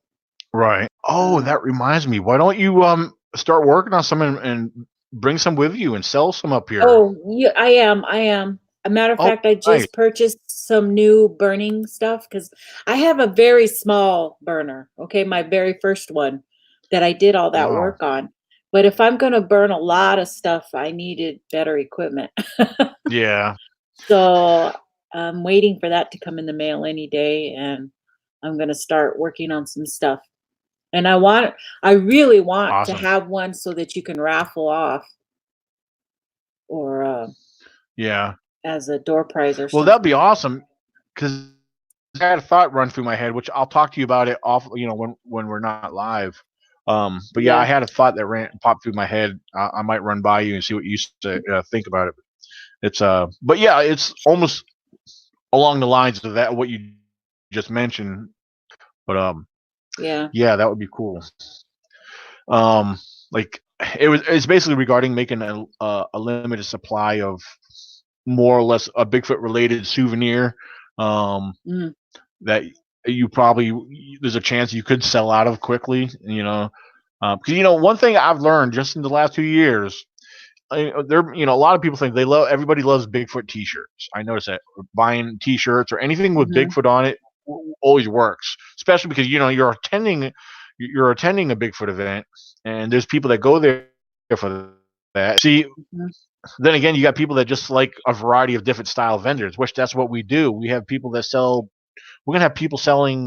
Right. Oh, that reminds me. Why don't you start working on some and bring some with you and sell some up here? Oh, yeah, I am. A matter of fact, I just purchased some new burning stuff, because I have a very small burner. Okay, my very first one that I did all that work on. But if I'm going to burn a lot of stuff, I needed better equipment. Yeah. So I'm waiting for that to come in the mail any day, and I'm gonna start working on some stuff. And I really want to Awesome. have one so that you can raffle off or, Yeah. as a door prize or Well, that'd be something. awesome because I had a thought run through my head, which I'll talk to you about it off, when we're not live. But yeah, I Yeah, had a thought that popped through my head. I might run by you and see what you think about it. But yeah, it's almost along the lines of that what you just mentioned. But yeah. yeah, that would be cool. Um, like it's basically regarding making a limited supply of more or less a Bigfoot related souvenir. Um, Mm, that you probably there's a chance you could sell out of quickly. Because one thing I've learned just in the last 2 years, a lot of people think everybody loves Bigfoot T-shirts. I notice that buying T-shirts or anything with mhm, Bigfoot on it always works, especially because you're attending a Bigfoot event, and there's people that go there for that. See, mhm, then again, you got people that just like a variety of different style vendors, which that's what we do. We have people that sell we're gonna have people selling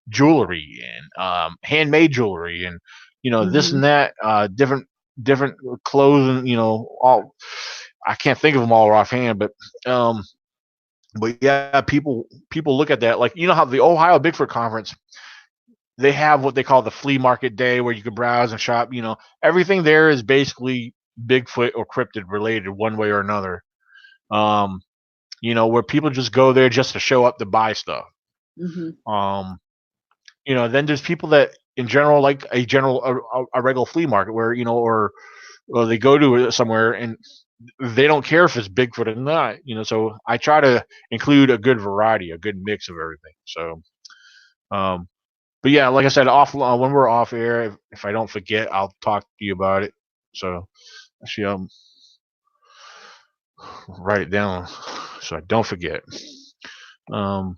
jewelry and handmade jewelry and this mhm, and that, different clothes and all. I can't think of them all offhand, um, but yeah, people look at that like how the Ohio Bigfoot Conference, they have what they call the flea market day where you can browse and shop. Everything there is basically Bigfoot or cryptid related one way or another. Um, where people just go there just to show up to buy stuff. mhm, Um, then there's people that in general like a regular flea market where or they go to somewhere and they don't care if it's Bigfoot or not. So I try to include a good variety, a good mix of everything. So, um, but yeah, like I said, when we're off air, if I don't forget, I'll talk to you about it. So actually, write it down so I don't forget. Um,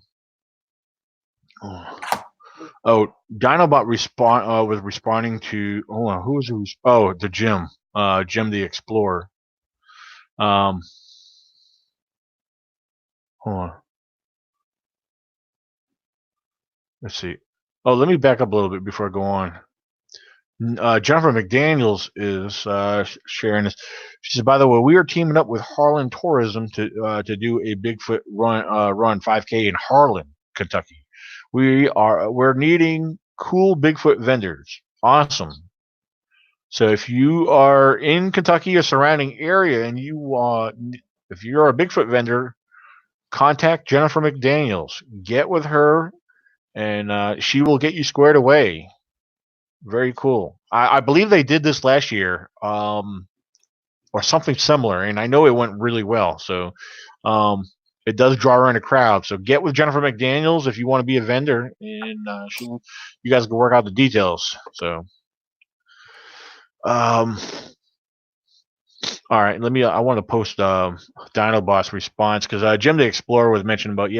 Oh, Dinobot was responding to. Oh, who was it? The Jim. Jim the Explorer. Um, hold on. Let's see. Oh, let me back up a little bit before I go on. Jennifer McDaniels is sharing this. She said, "By the way, we are teaming up with Harlan Tourism to do a Bigfoot run 5K in Harlan, Kentucky. We're needing cool Bigfoot vendors. Awesome. So if you are in Kentucky or surrounding area and if you're a Bigfoot vendor, contact Jennifer McDaniels. Get with her, and she will get you squared away. Very cool. I believe they did this last year, or something similar, and I know it went really well. So um, it does draw in a crowd. So get with Jennifer McDaniels if you want to be a vendor, and you guys can work out the details. So. Um, All right, I want to post Dinobot's response because Jim the Explorer was mentioning about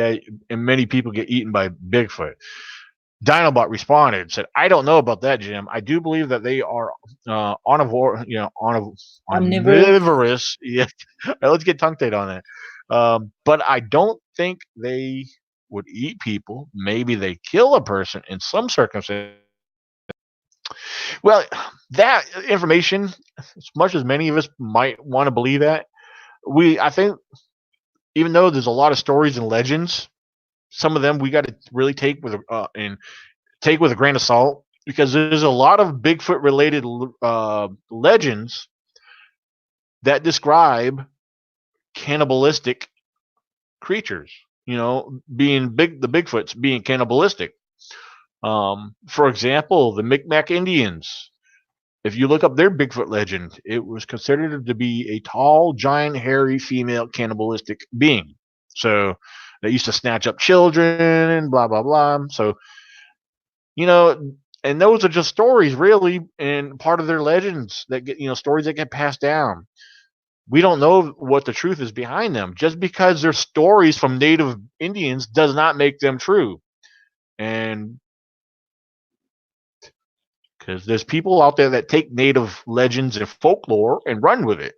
and many people get eaten by Bigfoot. Dinobot responded, said, "I don't know about that, Jim. I do believe that they are omnivorous. omnivorous. Yeah, let's get tongue tied on that. But I don't think they would eat people. Maybe they kill a person in some circumstances. Well, that information, as much as many of us might want to believe that, I think even though there's a lot of stories and legends, some of them we got to really take with a grain of salt because there's a lot of Bigfoot related legends that describe cannibalistic creatures. The Bigfoots being cannibalistic. For example, the Micmac Indians. If you look up their Bigfoot legend, it was considered to be a tall, giant, hairy, female cannibalistic being. So they used to snatch up children and blah blah blah. So you know, and those are just stories, really, and part of their legends that get stories that get passed down. We don't know what the truth is behind them. Just because they're stories from Native Indians does not make them true. And because there's people out there that take Native legends and folklore and run with it.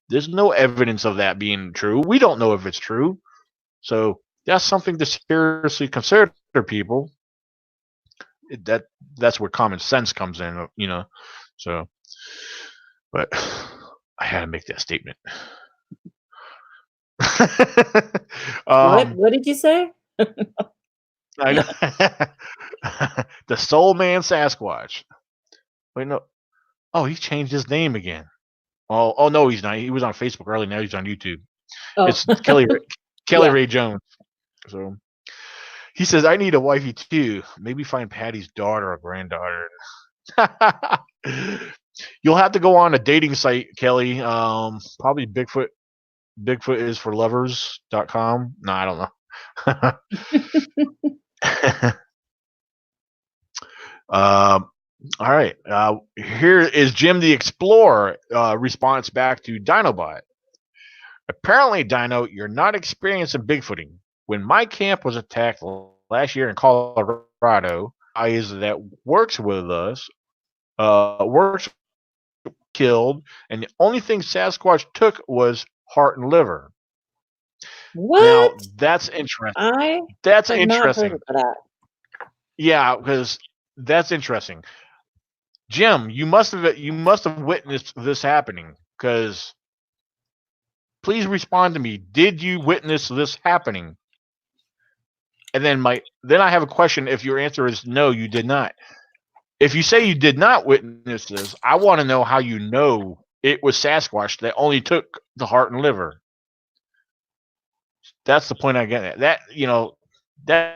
There's no evidence of that being true. We don't know if it's true. So that's something to seriously consider, people. That's where common sense comes in, you know. So, but I had to make that statement. What? um, What did you say? I know. The Soul Man Sasquatch. Wait, no. Oh, he changed his name again. Oh no, he's not. He was on Facebook early. Now he's on YouTube. Oh, It's Kelly yeah. Ray Jones. So he says, "I need a wifey too. Maybe find Patty's daughter or granddaughter." You'll have to go on a dating site, Kelly. Probably Bigfoot is for lovers.com. No, I don't know. All right. Here is Jim the Explorer response back to Dinobot. Apparently, Dino, you're not experiencing Bigfooting. When my camp was attacked last year in Colorado, guys that works with us, works killed, and the only thing Sasquatch took was heart and liver. What? Now that's interesting. I That's have not heard interesting. of that. Yeah, because that's interesting. Jim, you must have witnessed this happening. Because please respond to me. Did you witness this happening? And then I have a question. If your answer is no, you did not. If you say you did not witness this, I want to know how you know it was Sasquatch that only took the heart and liver. That's the point I get at. That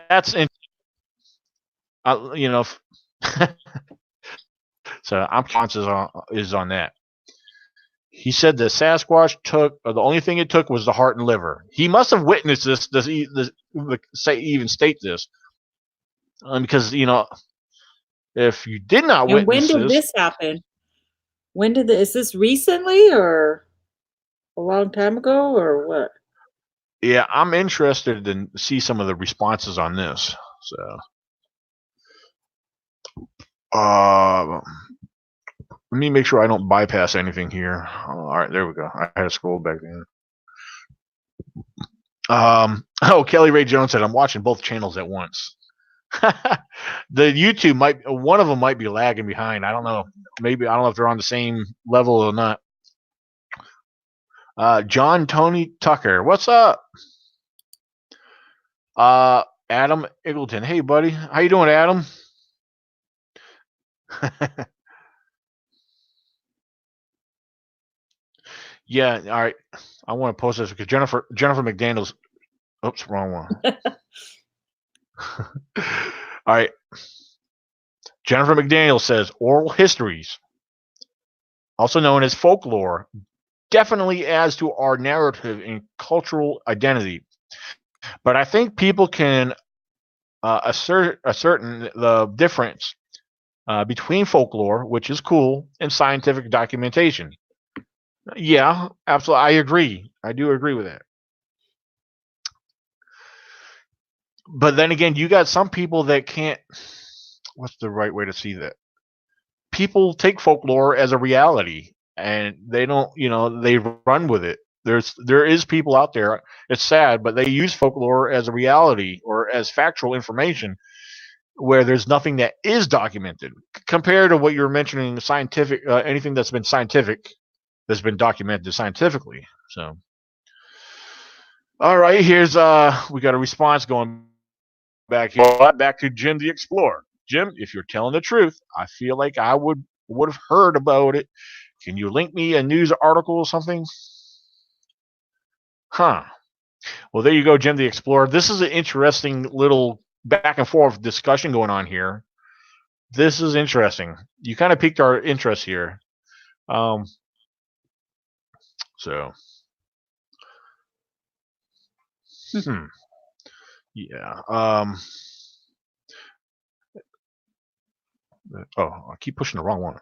that's in, you know. So I'm conscious is on that. He said the Sasquatch took, or the only thing it took was the heart and liver. He must have witnessed this. Even state this? Because if you did not And when witness did this, this happen? Is this recently or a long time ago or what? yeah, I'm interested to see some of the responses on this. So, let me make sure I don't bypass anything here. All right, there we go. I had to scroll back in. Kelly Ray Jones said, I'm watching both channels at once. The YouTube one of them might be lagging behind. I don't know. Maybe I don't know if they're on the same level or not. John Tony Tucker, what's up? Adam Eagleton, hey buddy, how you doing, Adam? Yeah, all right. I want to post this because Jennifer McDaniel's. Oops, wrong one. All right. Jennifer McDaniel says oral histories, also known as folklore, definitely adds to our narrative and cultural identity. But I think people can ascertain the difference between folklore, which is cool, and scientific documentation. Yeah, absolutely. I agree. I do agree with that. But then again, you got some people that can't. What's the right way to see that? People take folklore as a reality, and they don't. They run with it. There is people out there. It's sad, but they use folklore as a reality or as factual information, where there's nothing that is documented compared to what you're mentioning. Scientific, anything that's been scientific, that's been documented scientifically. So, all right, here's we got a response going back here. Back to Jim the Explorer. Jim, if you're telling the truth, I feel like I would have heard about it. Can you link me a news article or something? Huh. Well, there you go, Jim the Explorer. This is an interesting little back and forth discussion going on here. This is interesting. You kind of piqued our interest here. So, yeah. I keep pushing the wrong one.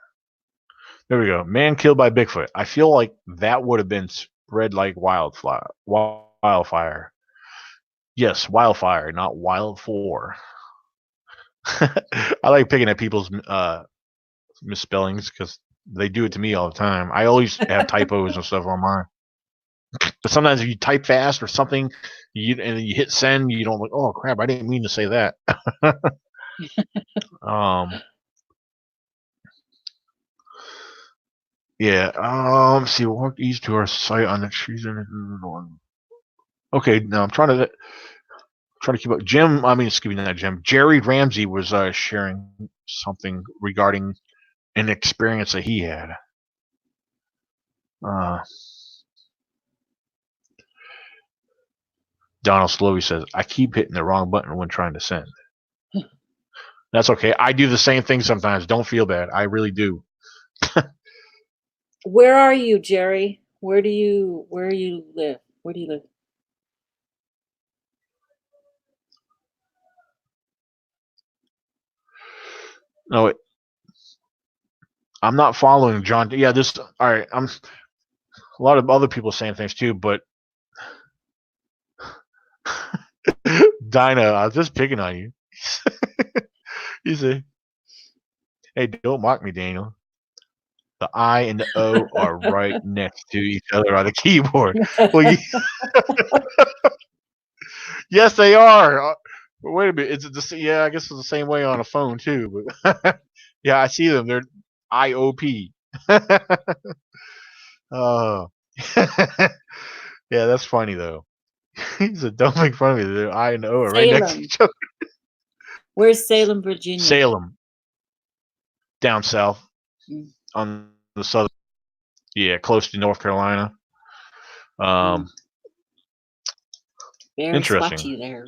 There we go. Man killed by Bigfoot. I feel like that would have been spread like wildfire. Wildfire. Yes, wildfire, not wild 4. I like picking at people's misspellings because they do it to me all the time. I always have typos and stuff on mine. But sometimes if you type fast or something, and you hit send, you don't like, oh crap, I didn't mean to say that. Yeah. See, walk east to our site on the season. Okay, now I'm trying to keep up. Excuse me, not Jim. Jerry Ramsey was sharing something regarding an experience that he had. Donald Slovey says, I keep hitting the wrong button when trying to send. That's okay. I do the same thing sometimes. Don't feel bad. I really do. Where are you, Jerry? Where do you live? Where do you live? No, I'm not following John. Yeah, this. All right. I'm a lot of other people saying things too, but Dinah, I was just picking on you. You say, hey, don't mock me, Daniel. The I and the O are right next to each other on the keyboard. Well, yes, they are. Wait a minute. Yeah, I guess it's the same way on a phone too. But yeah, I see them. They're IOP. Oh, yeah, that's funny though. He said, "Don't make fun of me. The I and the O are right next to Salem. each other." Where's Salem, Virginia? Salem, down south Mm. on the southern. Yeah, close to North Carolina. Very Interesting. swatchy there.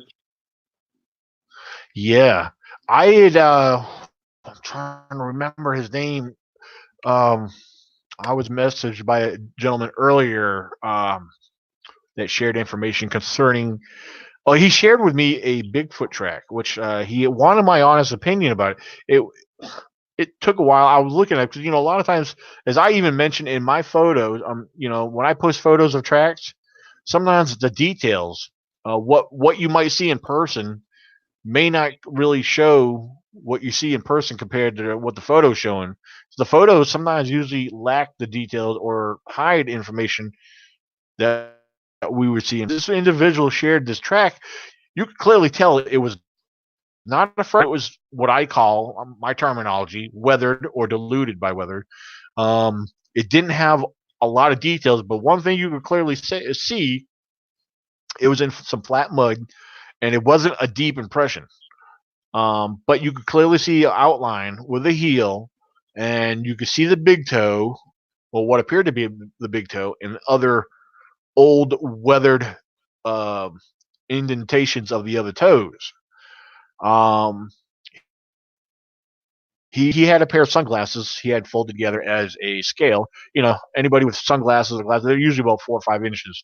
Yeah, I had. I'm trying to remember his name. I was messaged by a gentleman earlier that shared information concerning. Oh, he shared with me a Bigfoot track, which he wanted my honest opinion about it. It took a while. I was looking at because a lot of times, as I even mentioned in my photos, when I post photos of tracks, sometimes the details, what you might see in person, may not really show what you see in person compared to what the photo's showing. So the photos sometimes usually lack the details or hide information that we would see. And this individual shared this track. You could clearly tell it was not a friend. It was what I call my terminology, weathered or diluted by weather. It didn't have a lot of details, but one thing you could clearly see, it was in some flat mud, and it wasn't a deep impression. But you could clearly see an outline with a heel, and you could see the big toe, or what appeared to be the big toe, and other old weathered uh, indentations of the other toes. Um, he had a pair of sunglasses he had folded together as a scale. Anybody with sunglasses or glasses, they're usually about 4 or 5 inches.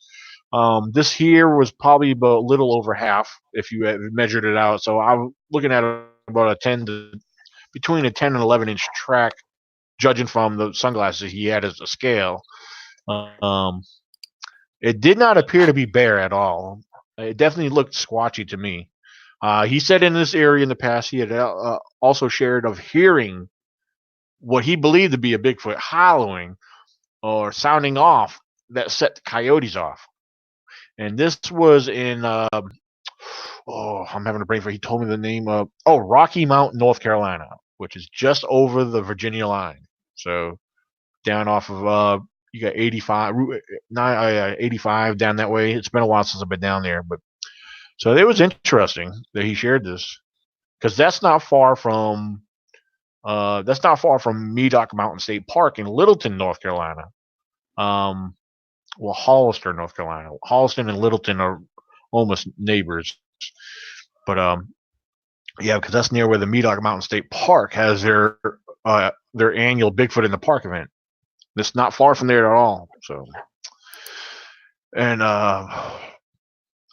This here was probably about a little over half if you had measured it out. So I'm looking at about between a 10 and 11-inch track, judging from the sunglasses he had as a scale. Um, it did not appear to be bare at all. It definitely looked squatchy to me. He said in this area in the past he had also shared of hearing what he believed to be a Bigfoot hollowing or sounding off that set the coyotes off. And this was in, I'm having a brain fart. He told me the name of, Rocky Mount, North Carolina, which is just over the Virginia line. So down off of, you got 85, 85 down that way. It's been a while since I've been down there, but so it was interesting that he shared this because that's not far from Medoc Mountain State Park in Littleton, North Carolina. Hollister, North Carolina. Holliston and Littleton are almost neighbors, but yeah, because that's near where the Medoc Mountain State Park has their annual Bigfoot in the Park event. It's not far from there at all. So, and I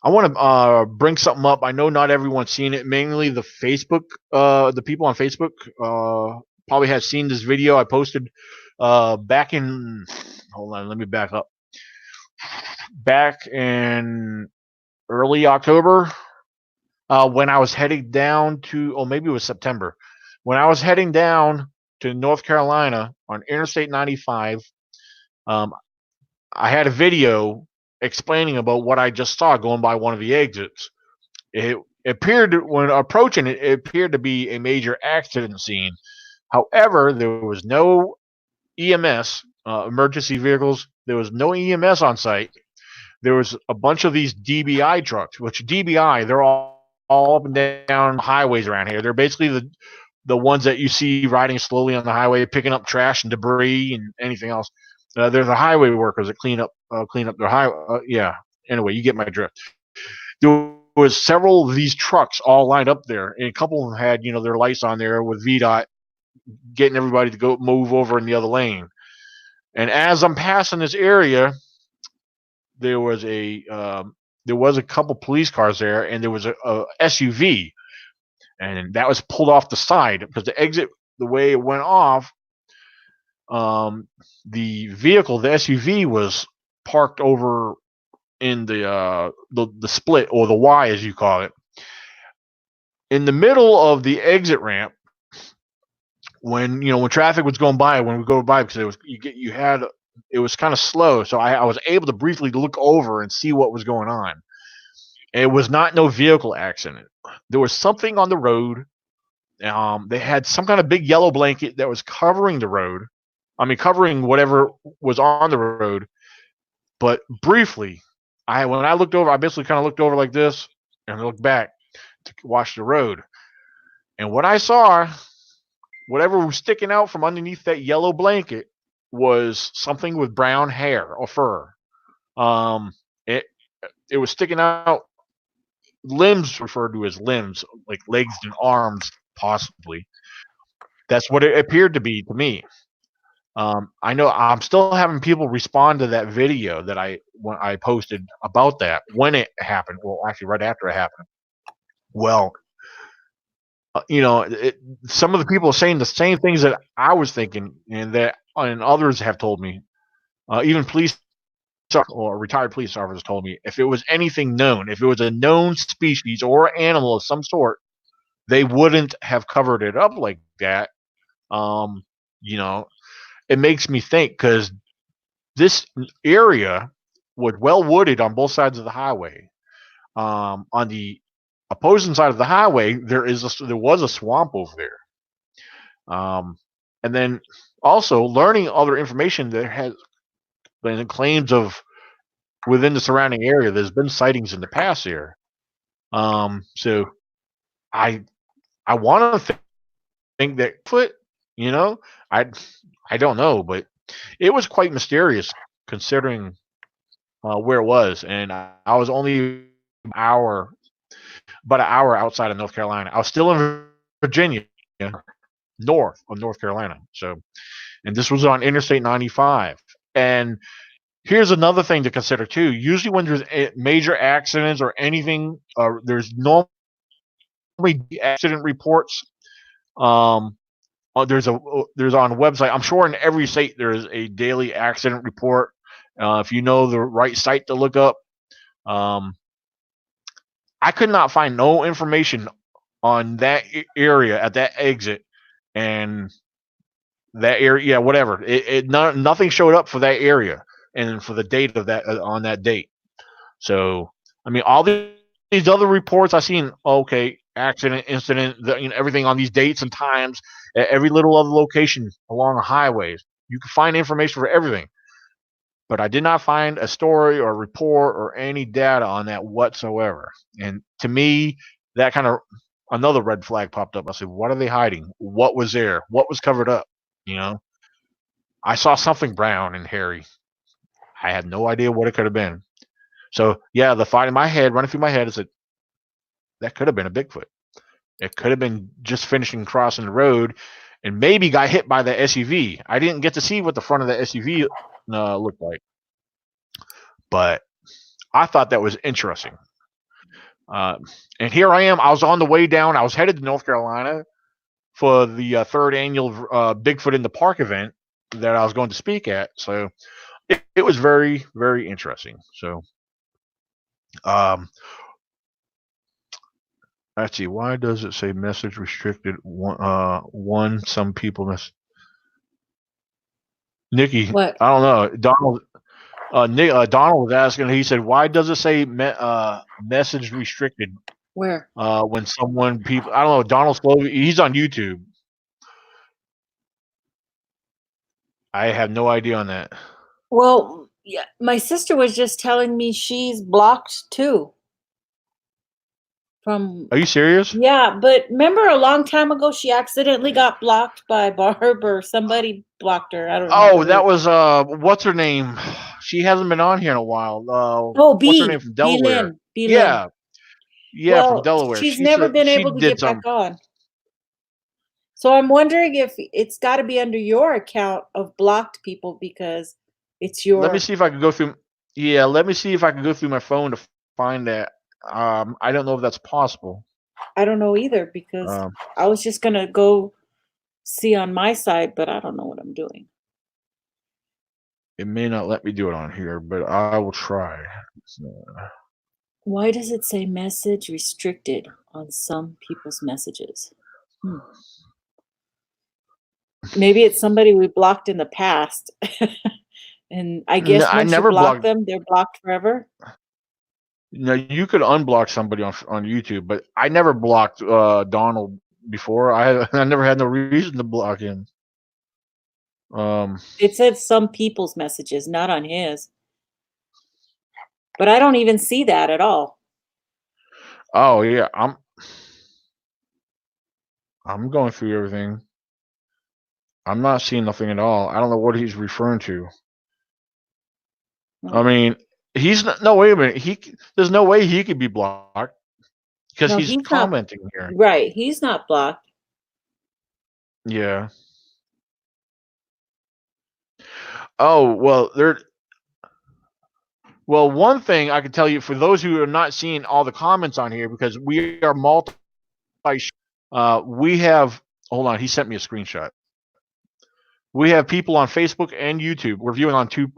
want to bring something up. I know not everyone's seen it. Mainly the people on Facebook probably have seen this video I posted back in. Hold on, let me back up. Back in early October, when I was heading down to, maybe it was September, when I was heading down to North Carolina on Interstate 95. I had a video explaining about what I just saw going by one of the exits. It appeared when approaching it, it appeared to be a major accident scene. However, there was no EMS, emergency vehicles. There was no EMS on site. There was a bunch of these DBI trucks, which DBI, they're all up and down highways around here. They're basically the ones that you see riding slowly on the highway, picking up trash and debris and anything else. They're the highway workers that clean up their highway. Yeah. Anyway, you get my drift. There was several of these trucks all lined up there, and a couple of them had their lights on there with VDOT, getting everybody to go move over in the other lane. And as I'm passing this area, there was a couple police cars there, and there was a SUV, and that was pulled off the side because the exit, the way it went off, the vehicle, the SUV, was parked over in the split, or the Y as you call it, in the middle of the exit ramp. When traffic was going by, when we go by, because it was kind of slow, so I was able to briefly look over and see what was going on. It was not no vehicle accident. There was something on the road. They had some kind of big yellow blanket that was covering the road. I mean, covering whatever was on the road. But briefly, when I looked over, I basically kind of looked over like this and looked back to watch the road. And what I saw, whatever was sticking out from underneath that yellow blanket, was something with brown hair or fur. It was sticking out. Limbs, referred to as limbs, like legs and arms, possibly. That's what it appeared to be to me. I know I'm still having people respond to that video that when I posted about that when it happened. Well, actually, right after it happened. Well, some of the people are saying the same things that I was thinking, and others have told me. Even police or retired police officers told me, if it was anything known, if it was a known species or animal of some sort, they wouldn't have covered it up like that. It makes me think, because this area was well wooded on both sides of the highway. On the opposing side of the highway, there was a swamp over there. And then also learning other information, there has been claims of within the surrounding area. There's been sightings in the past here. So I want to think that Bigfoot, I don't know, but it was quite mysterious considering where it was, and I was only about an hour outside of North Carolina. I was still in Virginia, north of North Carolina. So, and this was on Interstate 95. And here's another thing to consider too. Usually, when there's major accidents or anything, there's normally accident reports. There's on a website. I'm sure in every state there is a daily accident report. If you know the right site to look up, I could not find no information on that area at that exit, and that area, yeah, whatever. Nothing showed up for that area and for the date of that on that date. So, I mean, all these other reports I seen, okay, accident, incident, everything on these dates and times at every little other location along the highways. You can find information for everything. But I did not find a story or a report or any data on that whatsoever. And to me, that kind of another red flag popped up. I said, what are they hiding? What was there? What was covered up? I saw something brown and hairy. I had no idea what it could have been. So yeah, the thought in my head, running through my head, is that could have been a Bigfoot. It could have been just finishing crossing the road and maybe got hit by the SUV. I didn't get to see what the front of the SUV looked like, but I thought that was interesting. And here I am. I was on the way down. I was headed to North Carolina for the third annual Bigfoot in the Park event that I was going to speak at. So it was very, very interesting. So, let's see. Why does it say message restricted? One. Some people miss. Nikki, What? I don't know. Donald. Donald was asking. He said, "Why does it say message restricted Where? when someone people? I don't know." Donald Slow. He's on YouTube. I have no idea on that. Well, yeah, my sister was just telling me she's blocked too. From Are you serious? Yeah, but remember a long time ago she accidentally got blocked by Barb or somebody blocked her. I don't remember Oh, who. that was what's her name? She hasn't been on here in a while. Oh, What's her name from Delaware? B Lynn. Yeah, yeah, from Well, Delaware. she's She never said been she able to did get back some. on. So I'm wondering if it's got to be under your account of blocked people because it's Let me your. see if I can go through. Yeah, let me see if I can go through my phone to find that. I don't know if that's possible. I don't know either because Um, I was just gonna go see on my side, but I don't know what I'm doing. it may not let me do it on here, but I will try. So, Why does it say message restricted on some people's messages? Hmm. Maybe it's somebody we blocked in the past. And I guess I once you never block blocked. them, they're blocked forever. No, you could unblock somebody on YouTube, but I never blocked Donald before. I never had no reason to block him. Um. It said some people's messages, not on his. But I don't even see that at all. Oh yeah, I'm going through everything. I'm not seeing nothing at all. I don't know what he's referring to. I Hmm. mean, he's not, no wait a minute. There's no way he could be blocked because No, he's he's not commenting here. right. He's not blocked. Yeah. Oh well, there. Well, one thing I can tell you for those who are not seeing all the comments on here because we are multi. We have. Hold on. He sent me a screenshot. We have people on Facebook and YouTube. We're viewing on two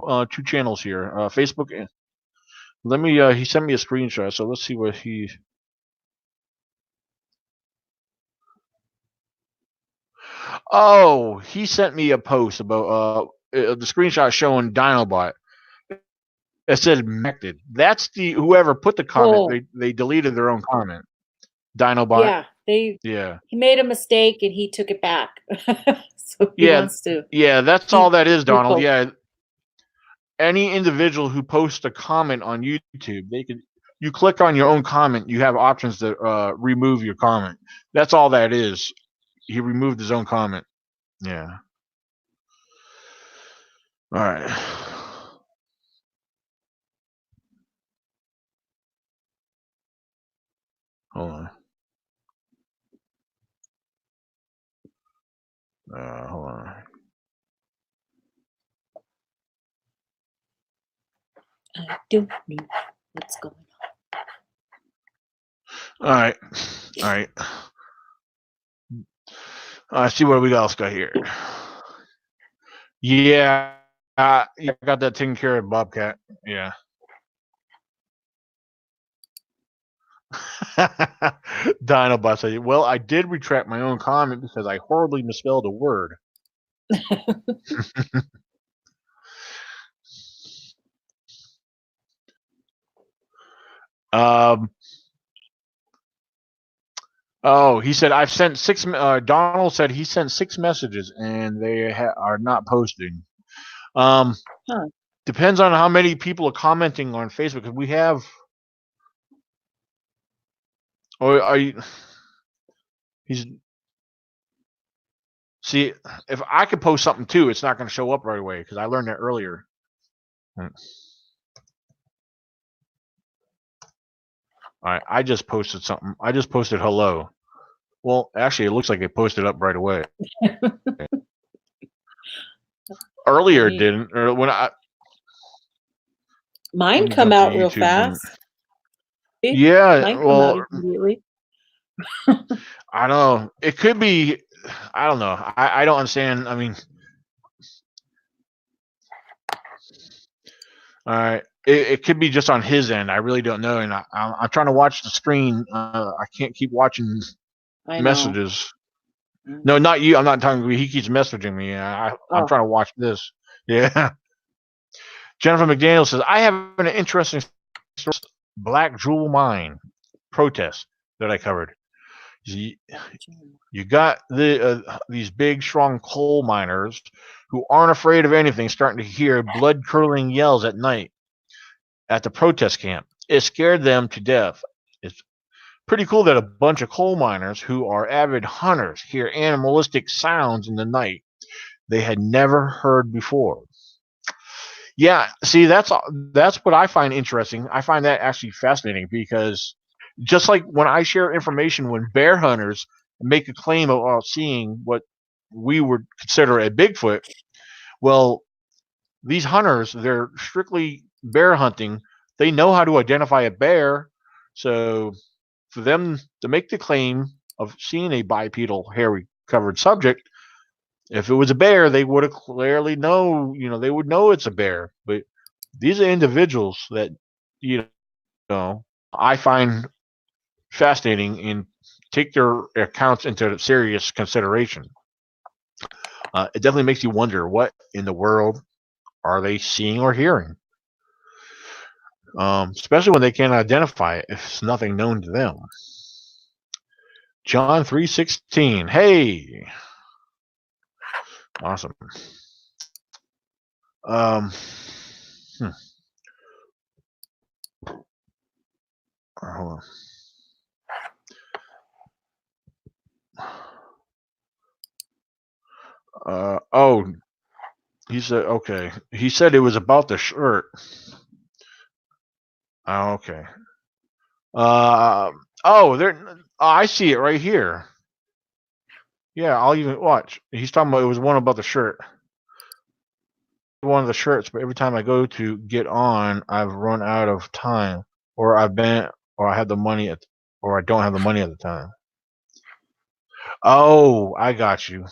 channels here. Facebook. Let me. He sent me a screenshot. So let's see what he. Oh, he sent me a post about the screenshot showing Dinobot. It said connected. That's the whoever put the comment. Oh, They deleted their own comment. Dinobot. yeah. They Yeah. He made a mistake and he took it back. So he Yeah. wants to Yeah. That's all keep that is, Donald. repost. Yeah. Any individual who posts a comment on YouTube, they can. You click on your own comment. You have options to remove your comment. That's all that is. He removed his own comment. Yeah. All right. Hold on. Hold on. I don't know what's going All right. All right. See what we else got here. Yeah. Yeah, I got that taken care of, Bobcat. Yeah. Dinobot said, well, I did retract my own comment because I horribly misspelled a word. um. Oh, he said I've sent six. Donald said he sent 6 messages and they are not posting. Um. on. Huh. Depends on how many people are commenting on Facebook. Because we have. Or are you? He's. See, if I could post something too, it's not going to show up right away because I learned that earlier. All right, I just posted something. I just posted hello. Well, actually, it looks like it posted up right away. Earlier, it didn't. Or when I let Mine me come jump to out real YouTube. fast. See? Yeah, Mine come out well, immediately. I don't know. It could be. I don't know. I don't understand. I mean, all right. It could be just on his end. I really don't know. And I'm trying to watch the screen. I can't keep watching I know. messages. No, not you. I'm not talking. He keeps messaging me. I'm Oh, trying to watch this. Yeah. Jennifer McDaniel says, I have an interesting story, Black Jewel Mine protest that I covered. You, you got these big, strong coal miners who aren't afraid of anything starting to hear blood-curdling yells at night at the protest camp. It scared them to death. It's pretty cool that a bunch of coal miners who are avid hunters hear animalistic sounds in the night they had never heard before. Yeah, see, that's what I find interesting. I find that actually fascinating because just like when I share information when bear hunters make a claim of seeing what we would consider a Bigfoot, well, these hunters, they're strictly bear hunting. They know how to identify a bear. So for them to make the claim of seeing a bipedal hairy covered subject, if it was a bear, they would have clearly they would know it's a bear. But these are individuals that, you I find fascinating and take their accounts into serious consideration. It definitely makes you wonder what in the world are they seeing or hearing? Especially when they can't identify it if it's nothing known to them. John 3:16. Hey, awesome. Hmm. Hold on. Oh, he said okay. He said it was about the shirt. Oh, okay. Oh, there. I see it right here. Yeah, I'll even watch. He's talking about it was one about the shirt. One of the shirts, but every time I go to get on, I've run out of time, or I've been, or I have the money at, or I don't have the money at the time. Oh, I got you.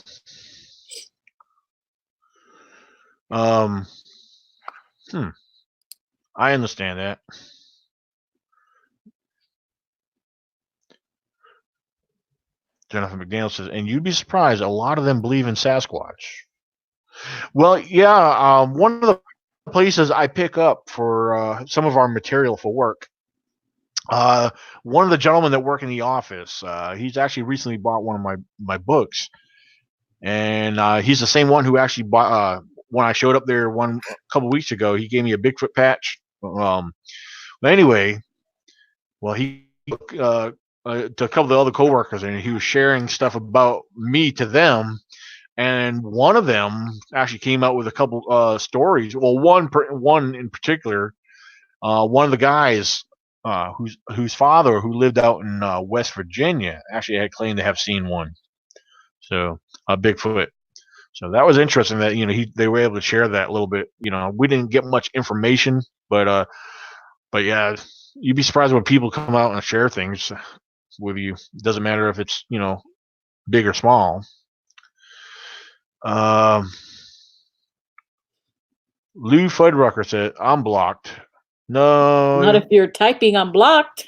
Um, I understand that. Jennifer McDaniel says, and you'd be surprised, a lot of them believe in Sasquatch. Well, yeah, one of the places I pick up for some of our material for work, one of the gentlemen that work in the office, he's actually recently bought one of my books, and he's the same one who actually bought. When I showed up there a couple weeks ago, he gave me a Bigfoot patch. But anyway, well, he to a couple of the other coworkers, and he was sharing stuff about me to them. And one of them actually came out with a couple stories. Well, one in particular, one of the guys whose father, who lived out in West Virginia, actually had claimed to have seen one. So a Bigfoot. So that was interesting that they were able to share that a little bit. We didn't get much information, but yeah, you'd be surprised when people come out and share things with you. It doesn't matter if it's big or small. Lou Fuddrucker said, "I'm blocked." No, not if you're typing. I'm blocked.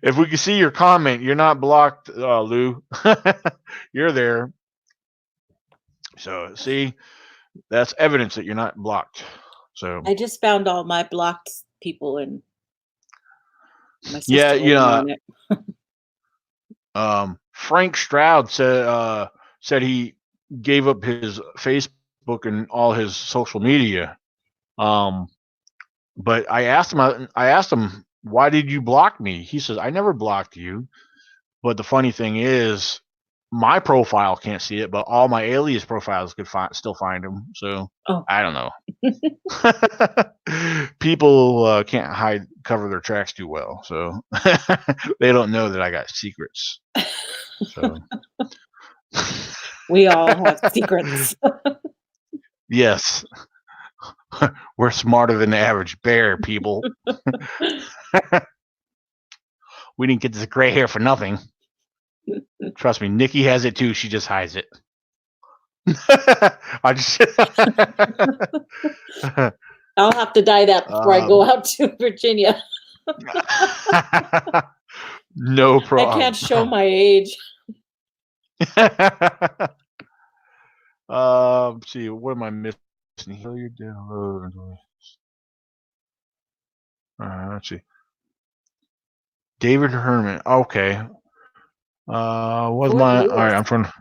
If we can see your comment, you're not blocked, Lou. You're there. So see, that's evidence that you're not blocked. So I just found all my blocked people, and my sister yeah, on it. Frank Stroud said he gave up his Facebook and all his social media. But I asked him, why did you block me? He says, I never blocked you. But the funny thing is, my profile can't see it, but all my alias profiles could still find him. So I don't know. People can't cover their tracks too well, so they don't know that I got secrets. So we all have secrets. Yes. We're smarter than the average bear, people. We didn't get this gray hair for nothing. Trust me, Nikki has it too. She just hides it. I just I'll have to dye that before I go out to Virginia. No problem. I can't show my age. Let's see, what am I missing Let's see. David Herman. Okay. What's Fort my? All right, Lewis. I'm trying.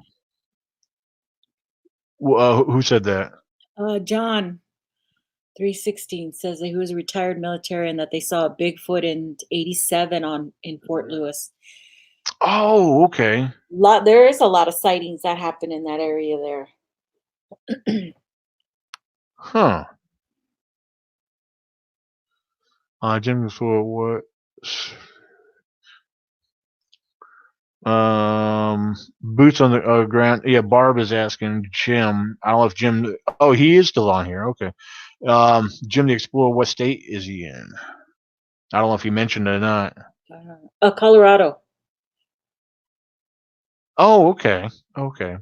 Who said that? John 316 says that he was a retired military and that they saw a Bigfoot in 87 in Fort Lewis. Oh, okay. There is a lot of sightings that happen in that area there. Huh. Jim for what? Boots on the ground. Yeah, Barb is asking Jim. I don't know if Jim. Oh, he is still on here. Okay. Jim the Explorer. What state is he in? I don't know if he mentioned it or not. Colorado. Oh, okay. Okay.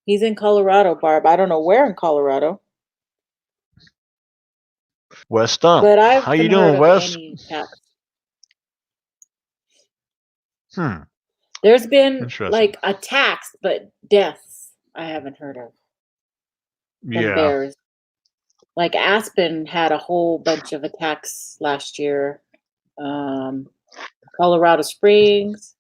He's in Colorado, Barb. I don't know where in Colorado, Wes Stump. but I How you haven't heard doing, of Wes? any attacks. Hmm. There's been Interesting. like attacks, but deaths I haven't heard of from Yeah. bears. Like Aspen had a whole bunch of attacks last year. Um, Colorado Springs.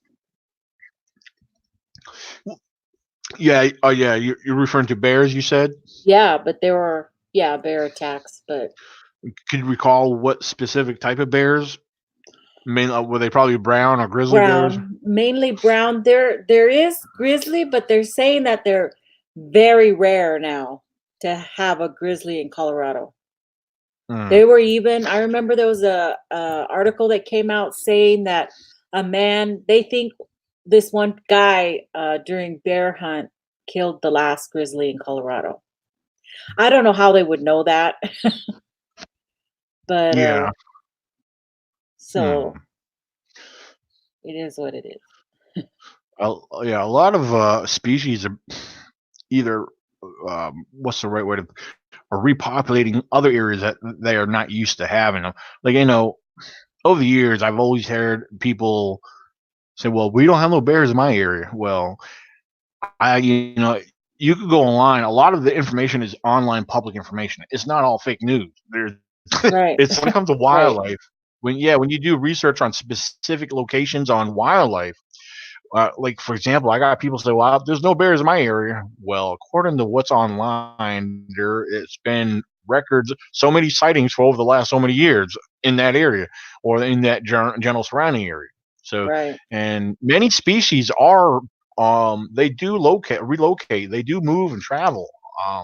Yeah. Oh, yeah. You're referring to bears. You said. Yeah, but there were bear attacks, but Can you recall what specific type of bears? Were they probably brown or grizzly bears? brown, mainly brown. There is grizzly, but they're saying that they're very rare now to have a grizzly in Colorado. Hmm. They were even. I remember there was a article that came out saying that a man. They think this one guy during bear hunt killed the last grizzly in Colorado. I don't know how they would know that, but Yeah. so Hmm. it is what it is. Yeah. A lot of species are either what's the right way to are repopulating other areas that they are not used to having them. Like over the years, I've always heard people say, "Well, we don't have no bears in my area." Well, you could go online. A lot of the information is online public information. It's not all fake news. There's Right, it's when it comes to right, wildlife. When you do research on specific locations on wildlife, like for example, I got people say, "Well, there's no bears in my area." Well, according to what's online, it's been records so many sightings for over the last so many years in that area or in that general surrounding area. So, right, and many species are they do relocate, they do move and travel. Um,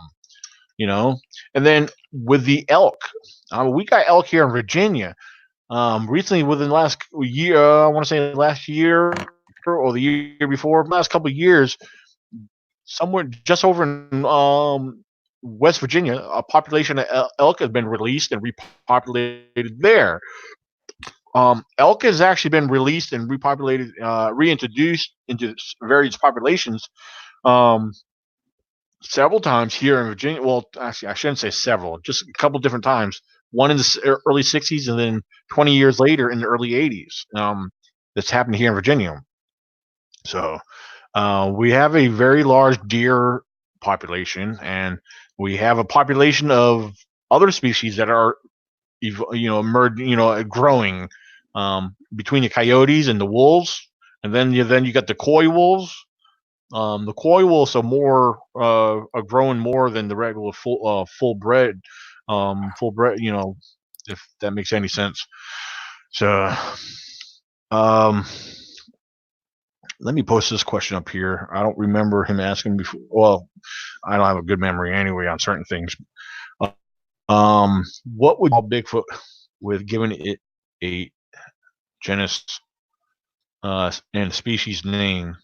you know, and then with the elk, we got elk here in Virginia. Recently, within the last year, I want to say last year or the year before, last couple of years, somewhere just over in West Virginia, a population of elk has been released and repopulated there. Elk has actually been released and repopulated, reintroduced into various populations um, several times here in Virginia. Well, actually, I shouldn't say several, just a couple different times. One in the early '60s, and then 20 years later in the early '80s. That's happened here in Virginia. So we have a very large deer population, and we have a population of other species that are, growing between the coyotes and the wolves, and then you got the coy wolves. The coy wolves are growing more than the regular full bred, full bred. If that makes any sense. So, um, let me post this question up here. I don't remember him asking before. Well, I don't have a good memory anyway on certain things. What would you call Bigfoot with giving it a genus and species name?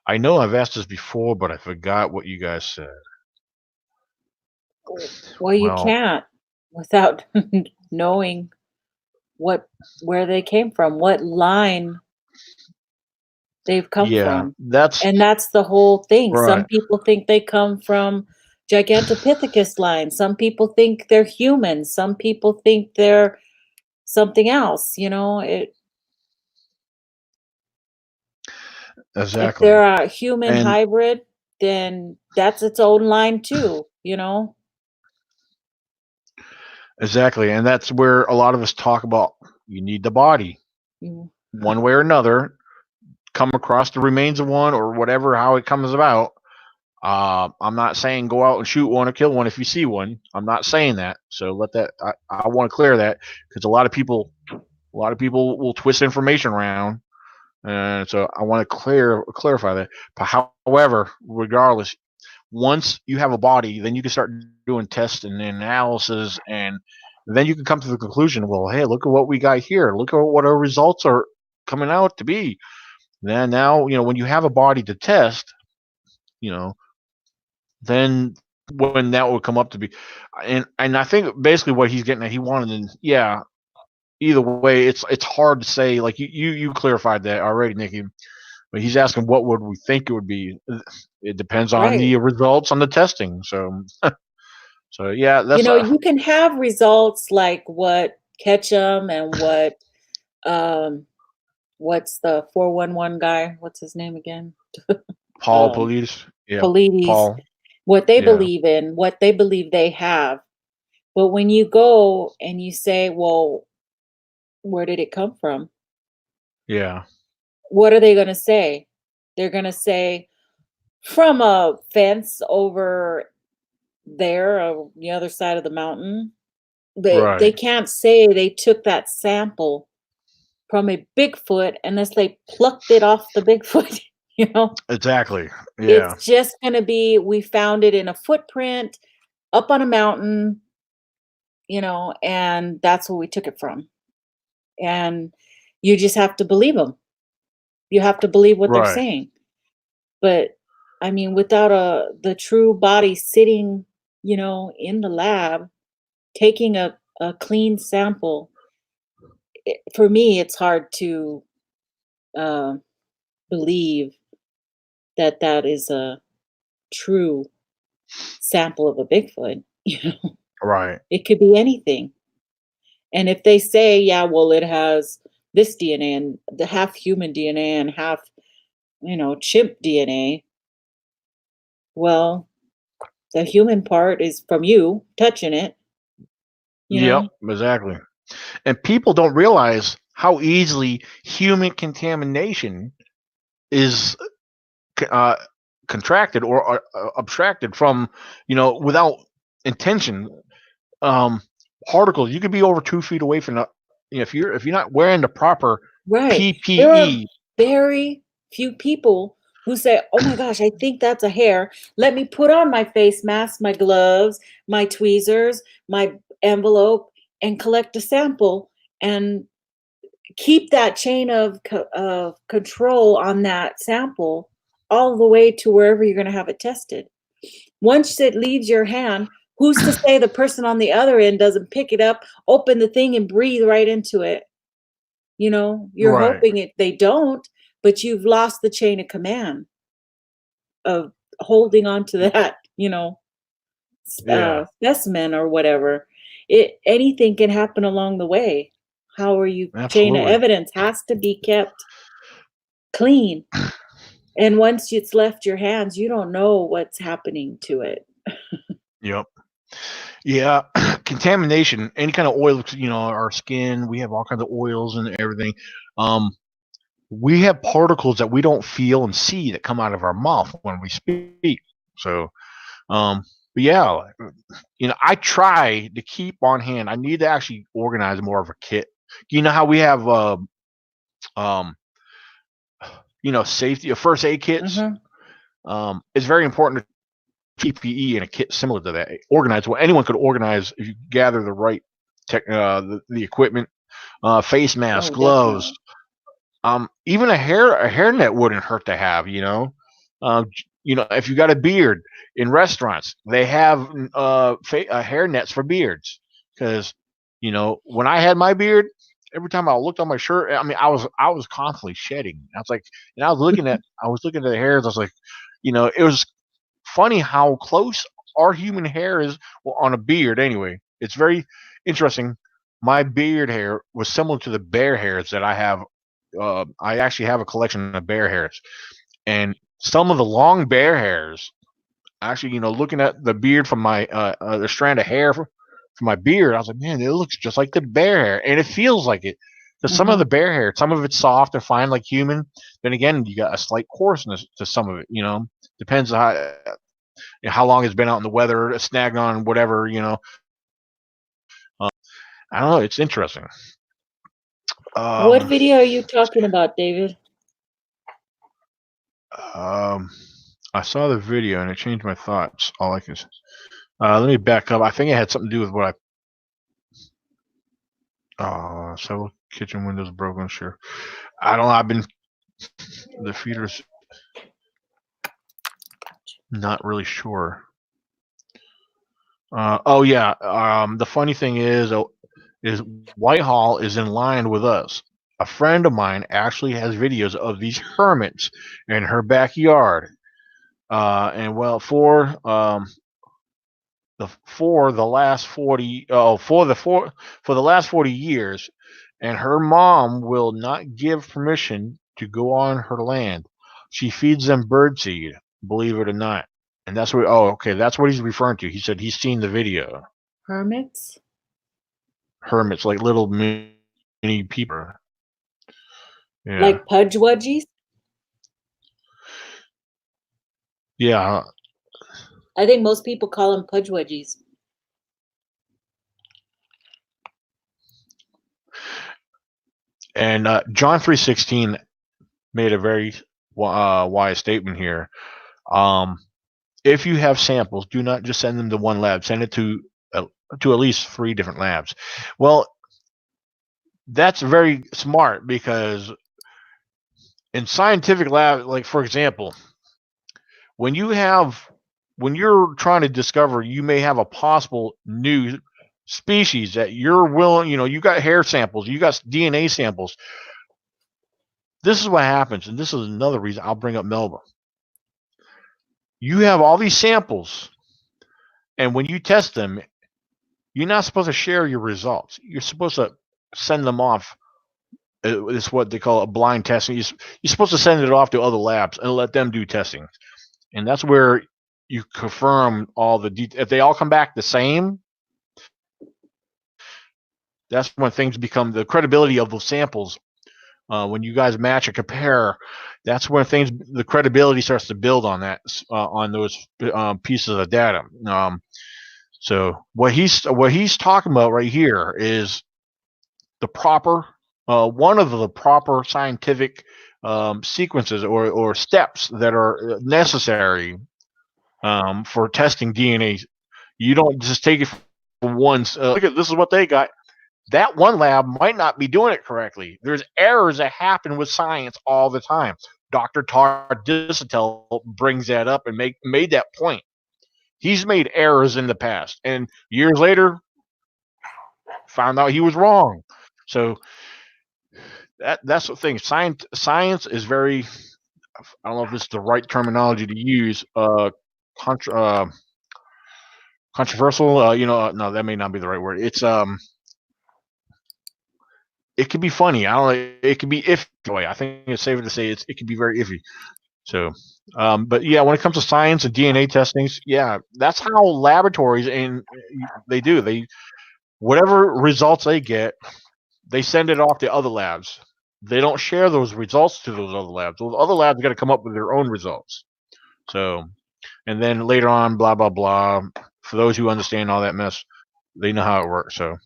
I know I've asked this before, but I forgot what you guys said. well, you Well, can't without knowing where they came from, what line they've come yeah, from. that's And that's the whole thing. Some right. people think they come from Gigantopithecus line. Some people think they're humans. Some people think they're something else, if Exactly. they're a human And hybrid, then that's its own line too. Exactly, and that's where a lot of us talk about. You need the body, Mm. one way or another. Come across the remains of one or whatever, how it comes about. I'm not saying go out and shoot one or kill one if you see one. I'm not saying that. So let that. I want to clear that because a lot of people will twist information around, and so I want to clarify that. But however, regardless, once you have a body, then you can start doing tests and analysis, and then you can come to the conclusion. Well, hey, look at what we got here. Look at what our results are coming out to be. Then now, when you have a body to test, you know, then when that would come up to be, and I think basically what he's getting at, he wanted to, yeah. Either way, it's hard to say. Like you clarified that already, Nikki. But he's asking what would we think it would be. It depends on Right. the results on the testing. So yeah, that's You can have results like what Ketchum and um what's the 411 guy? What's his name again? Paul Um Police. Yeah, Polides, Paul. what they Yeah, believe in, what they believe they have. But when you go and you say, "Well, where did it come from?" yeah, What are they going to say? They're going to say from a fence over there on the other side of the mountain. They right, can't say they took that sample from a Bigfoot unless they plucked it off the Bigfoot, you know? exactly. It's Yeah, just gonna be, we found it in a footprint up on a mountain, and that's where we took it from. And you just have to believe them. You have to believe what they're right. saying. But I mean, without the true body sitting, in the lab, taking a clean sample, for me, it's hard to uh, believe that that is a true sample of a Bigfoot. Right. It could be anything. And if they say, yeah, well, it has this DNA and the half human DNA and half, chimp DNA, well, the human part is from you touching it, you Yep, know? exactly. And people don't realize how easily human contamination is uh, contracted or abstracted from, without intention. Um, Particles. You could be over 2 feet away from the. If you're not wearing the proper Right. There are PPE. very few people who say, "Oh my gosh, I think that's a hair. Let me put on my face mask, my gloves, my tweezers, my envelope, and collect a sample and keep that chain of control on that sample all the way to wherever you're going to have it tested." Once it leaves your hand, who's to say the person on the other end doesn't pick it up, open the thing, and breathe right into it? You're Right. hoping they don't, but you've lost the chain of command of holding on to that, Yeah. specimen or whatever. Anything can happen along the way. How are you? Chain of Absolutely. evidence has to be kept clean. And once it's left your hands, you don't know what's happening to it. Yep. Yeah. Contamination. Any kind of oil. Our skin. We have all kinds of oils and everything. Um, we have particles that we don't feel and see that come out of our mouth when we speak. So, but yeah, I try to keep on hand. I need to actually organize more of a kit. You know how we have, um, safety, first aid kits. Uh-huh. It's very important to PPE and a kit similar to that. Organize. Well, anyone could organize if you gather the right the equipment, face masks, Oh, gloves. definitely. Even a hairnet wouldn't hurt to have. If you got a beard in restaurants, they have hair nets for beards because when I had my beard, every time I looked on my shirt, I mean, I was constantly shedding. I was like, and I was looking at the hairs. I was like, it was funny how close our human hair is on a beard. Anyway, it's very interesting. My beard hair was similar to the bear hairs that I have. I actually have a collection of bear hairs, and some of the long bear hairs. Actually, looking at the beard from my the strand of hair for my beard. I was like, man, it looks just like the bear hair, and it feels like it. Because some of Uh-huh. the bear hair, some of it's soft and fine like human. Then again, you got a slight coarseness to some of it. Depends on how long it's been out in the weather, snagged on whatever. I don't know. It's interesting. What Um, video are you talking about, David? um, I saw the video and it changed my thoughts. All I can. Let me back up. I think it had something to do with what several kitchen windows broken. Sure. I don't know. I've been the feeder's not really sure. Oh yeah. The funny thing is Whitehall is in line with us. A friend of mine actually has videos of these hermits in her backyard. And well, for the last 40 for the last 40 years, and her mom will not give permission to go on her land. She feeds them birdseed, believe it or not. And that's what okay, that's what he's referring to. He said he's seen the video. Hermits? Hermits, like little mini people. Yeah. Like pudge wedgies? Yeah. I think most people call them pudge wedgies. And John 3:16 made a very wise statement here. Um, if you have samples, do not just send them to one lab. Send it to at least 3 different labs. Well, that's very smart because in scientific lab, like for example, when you're trying to discover, you may have a possible new species that you're willing. You got hair samples, you got DNA samples. This is what happens, and this is another reason I'll bring up Melba. You have all these samples, and when you test them, you're not supposed to share your results. You're supposed to send them off. It's what they call a blind testing. You're supposed to send it off to other labs and let them do testing, and that's where you confirm all the details. If they all come back the same, that's when things become the credibility of those samples. When you guys match and compare, that's when the credibility starts to build on that, on those pieces of data. So what he's talking about right here is the proper one of the proper scientific sequences or steps that are necessary for testing DNA. You don't just take it from once. Look at this is what they got. That one lab might not be doing it correctly. There's errors that happen with science all the time. Dr. Todd Disotell brings that up and made that point. He's made errors in the past, and years later, found out he was wrong. So that's the thing. Science is very. I don't know if this is the right terminology to use. Contra, controversial. No, that may not be the right word. It can be funny. I don't know. It can be iffy. I think it's safer to say it can be very iffy. So, but yeah, when it comes to science and DNA testings, yeah, that's how laboratories and they do. Whatever results they get, they send it off to other labs. They don't share those results to those other labs. Those other labs got to come up with their own results. So, and then later on, blah blah blah. For those who understand all that mess, they know how it works. So,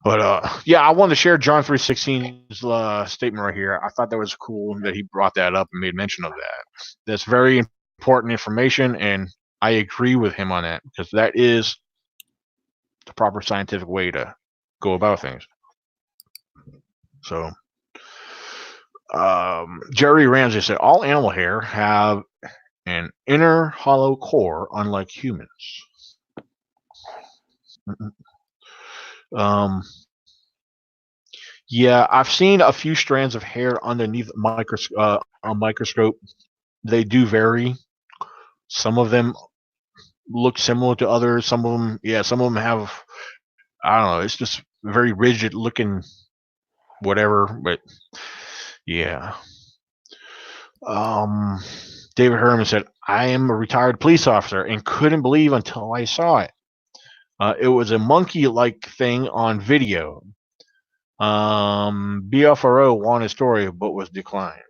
but yeah, I wanted to share John 3:16's statement right here. I thought that was cool that he brought that up and made mention of that. That's very important information, and I agree with him on that because that is the proper scientific way to go about things. So, Jerry Ramsey said all animal hair have an inner hollow core, unlike humans. Um, yeah, I've seen a few strands of hair underneath a microscope. They do vary. Some of them look similar to others. Some of them, yeah, some of them have. I don't know. It's just very rigid looking, whatever. But yeah. Um, David Herman said, "I am a retired police officer and couldn't believe until I saw it. It was a monkey-like thing on video. BFRO wanted a story, but was declined.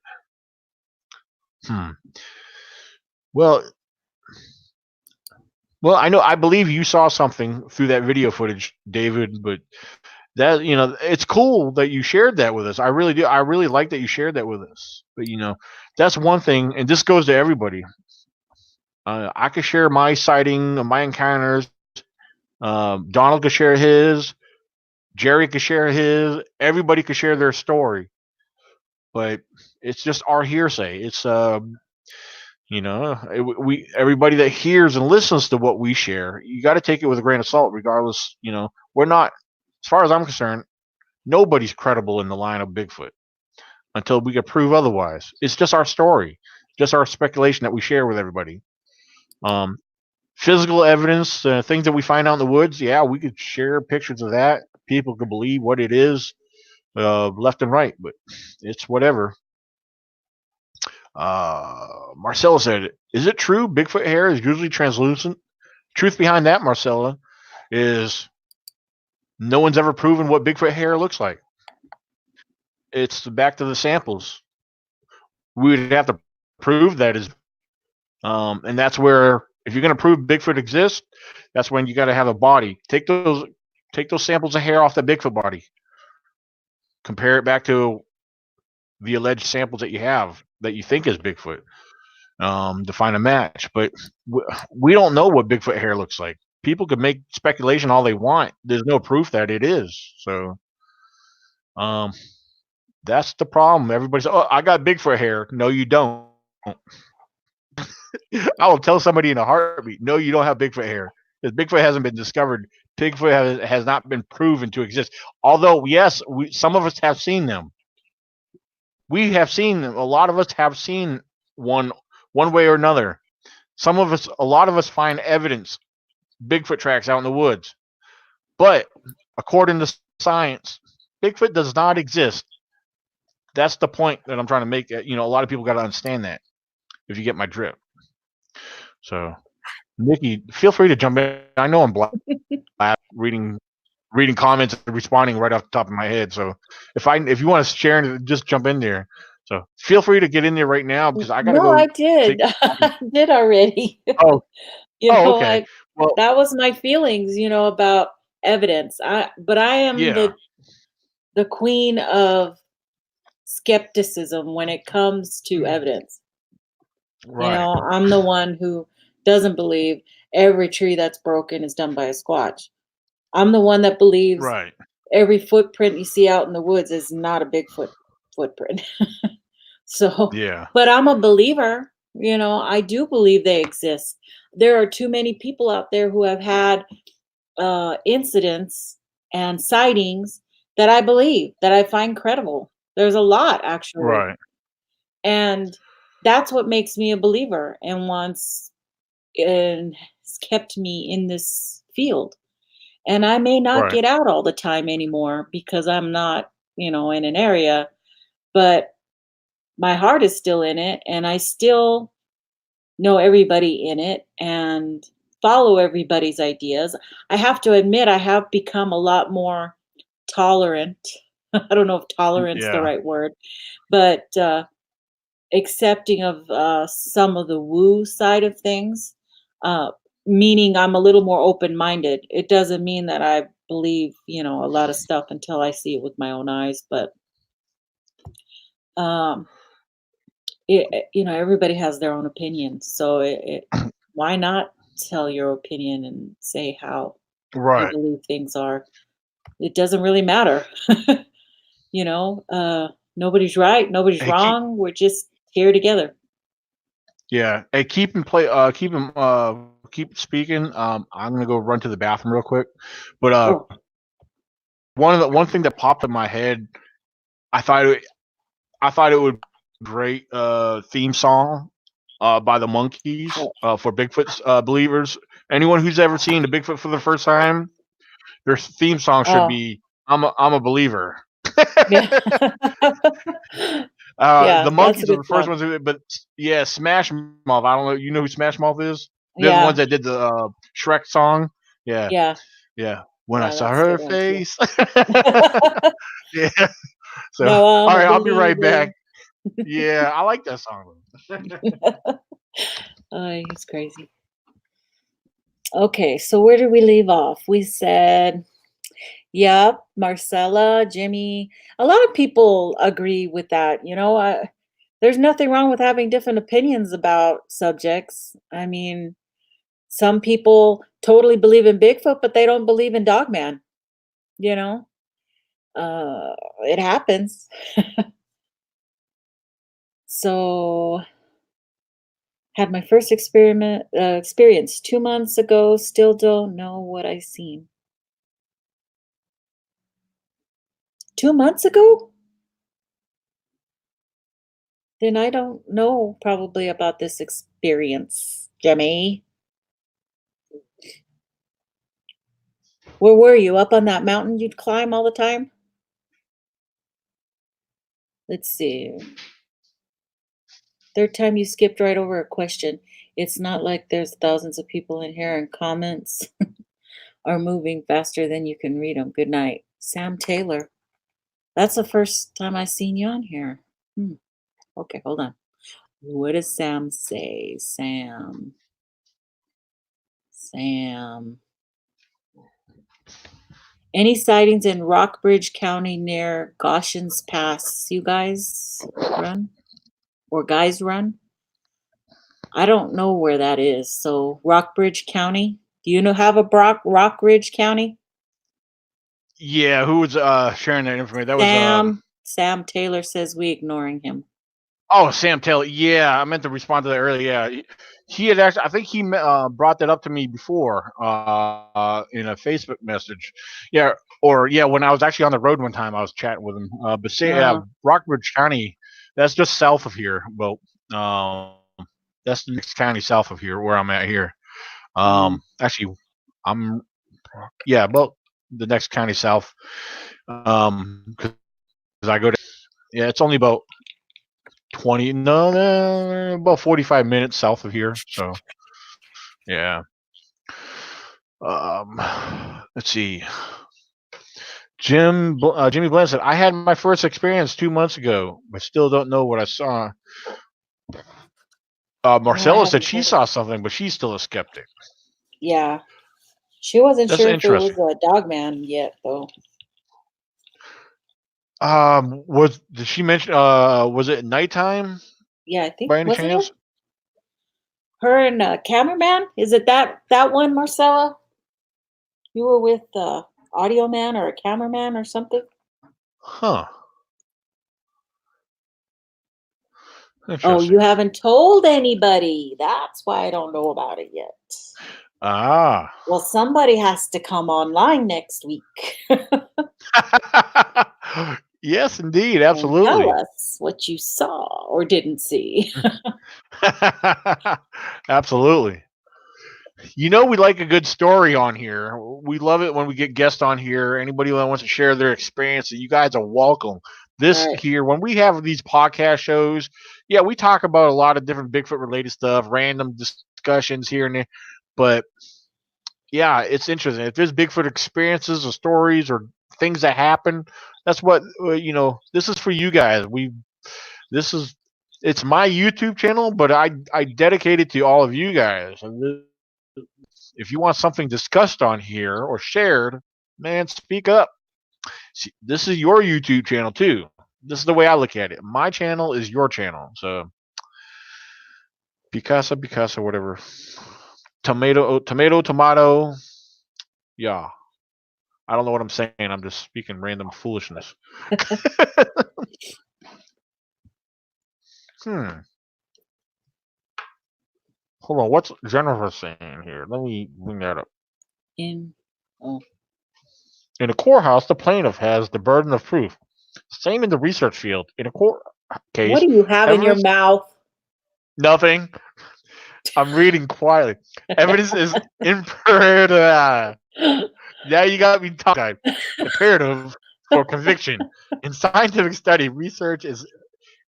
Hmm. Well, I know. I believe you saw something through that video footage, David. But that it's cool that you shared that with us. I really do. I really like that you shared that with us. But that's one thing, and this goes to everybody. I could share my sighting, my encounters. Donald could share his. Jerry could share his. Everybody could share their story. But it's just our hearsay. It's we everybody that hears and listens to what we share, you got to take it with a grain of salt, regardless. We're not, as far as I'm concerned, nobody's credible in the line of Bigfoot until we can prove otherwise. It's just our story, just our speculation that we share with everybody. Um, Physical evidence, things that we find out in the woods, yeah, we could share pictures of that. People could believe what it is, left and right, but it's whatever. Marcella said, "Is it true Bigfoot hair is usually translucent?" Truth behind that, Marcella, is no one's ever proven what Bigfoot hair looks like. It's back to the samples. We would have to prove that is, and that's where if you're going to prove Bigfoot exists, that's when you got to have a body. Take those samples of hair off the Bigfoot body. Compare it back to the alleged samples that you have that you think is Bigfoot, to find a match. But we don't know what Bigfoot hair looks like. People could make speculation all they want. There's no proof that it is. So, that's the problem. Everybody says, "Oh, I got Bigfoot hair." No, you don't. I will tell somebody in a heartbeat, "No, you don't have Bigfoot hair." Because Bigfoot hasn't been discovered. Bigfoot has not been proven to exist. Although, yes, some of us have seen them. We have seen them. A lot of us have seen one way or another. A lot of us find evidence, Bigfoot tracks out in the woods. But according to science, Bigfoot does not exist. That's the point that I'm trying to make. A lot of people got to understand that, if you get my drift. So, Nikki, feel free to jump in. I know I'm black reading comments and responding right off the top of my head. So if you want to share, just jump in there. So feel free to get in there right now because I got to No, go I did. take. I did already. Oh, okay. I Well, that was my feelings, about evidence. But I am yeah, the queen of skepticism when it comes to evidence. right, I'm the one who doesn't believe every tree that's broken is done by a squatch. I'm the one that believes right, every footprint you see out in the woods is not a Bigfoot footprint. So, yeah, but I'm a believer. I do believe they exist. There are too many people out there who have had incidents and sightings that I believe, that I find credible. There's a lot, actually. right, And that's what makes me a believer and has kept me in this field. And I may not right, get out all the time anymore because I'm not, in an area, but my heart is still in it and I still know everybody in it and follow everybody's ideas. I have to admit, I have become a lot more tolerant. I don't know if tolerant's the yeah, right word, but accepting of some of the woo side of things, uh, meaning I'm a little more open minded. It doesn't mean that I believe, a lot of stuff until I see it with my own eyes, but um, everybody has their own opinion. So why not tell your opinion and say how you right, believe things are? It doesn't really matter. Nobody's right, nobody's hey, wrong. We're just here together. yeah, hey, keep speaking. I'm gonna go run to the bathroom real quick, but Oh, one thing that popped in my head, I thought it would be a great theme song by the Monkees oh, for Bigfoot believers. Anyone who's ever seen the Bigfoot for the first time, their theme song should oh, be I'm a believer. yeah. The Yeah, that's a Monkees are good the first song. ones but yeah, Smash Mouth. I don't know. You know who Smash Mouth is? They're the Yeah, ones that did the Shrek song. Yeah. yeah. Yeah. When I Yeah, saw that's a her good one too. face. Yeah. So, Now all I'm a right, I'll be right back. believer. Yeah, I like that song. Oh, he's crazy. Okay, so where did we leave off? We said, yep, Marcella, Jimmy. A lot of people agree with that. There's nothing wrong with having different opinions about subjects. I mean, some people totally believe in Bigfoot, but they don't believe in Dogman. You know, it happens. So, had my first experience 2 months ago. Still don't know what I seen. 2 months ago? Then I don't know probably about this experience, Jimmy. Where were you? Up on that mountain you'd climb all the time? Let's see. Third time you skipped right over a question. It's not like there's thousands of people in here and comments are moving faster than you can read them. Good night. Sam Taylor. That's the first time I seen you on here. Hmm. Okay, hold on. What does Sam say? Sam. Any sightings in Rockbridge County near Goshen's Pass? You guys run? Or guys run? I don't know where that is. So Rockbridge County. Do you know have a Rockbridge County? Yeah, who was sharing that information? That was Sam Taylor says we ignoring him. oh, Sam Taylor. Yeah, I meant to respond to that earlier. Yeah, he had actually. I think he brought that up to me before in a Facebook message. Yeah, or yeah, when I was actually on the road one time, I was chatting with him. But say, Uh, Rockbridge County, that's just south of here. Well, that's the next county south of here, where I'm at here. mm, Actually, I'm yeah, about the next county south. Because I go to yeah, it's only about 20 no, no, about 45 minutes south of here. So yeah. Let's see. Jimmy Bland said, I had my first experience 2 months ago, but still don't know what I saw. no, I Marcella said haven't she heard of saw it. something, but she's still a skeptic. Yeah. She wasn't That's sure if it interesting. was a dog man yet though. Was did she mention was it nighttime Yeah, I think by any wasn't it? chance? Her and cameraman? Is it that one, Marcella? You were with audio man or a cameraman or something? Huh. Oh, you Interesting. haven't told anybody. That's why I don't know about it yet. Ah. Well, somebody has to come online next week Yes, indeed, and tell absolutely. us what you saw or didn't see. Absolutely. You know, we like a good story on here. We love it when we get guests on here. Anybody that wants to share their experience, you guys are welcome. This Right. here, when we have these podcast shows, yeah, we talk about a lot of different Bigfoot related stuff, random discussions here and there. But yeah, it's interesting. If there's Bigfoot experiences or stories or things that happen, that's what This is for you guys. This is it's my YouTube channel, but I dedicate it to all of you guys. And if you want something discussed on here or shared, man, speak up. See, this is your YouTube channel too. This is the way I look at it. My channel is your channel. So Picasa, whatever. Tomato. Yeah. I don't know what I'm saying. I'm just speaking random foolishness. Hmm. Hold on. What's Jennifer saying here? Let me bring that up. In oh, In a courthouse, the plaintiff has the burden of proof. Same in the research field. In a court what case, do you have in your evidence mouth? nothing. I'm reading quietly. Evidence is imperative. Yeah, you got me tongue tied. Imperative for conviction. In scientific study, research is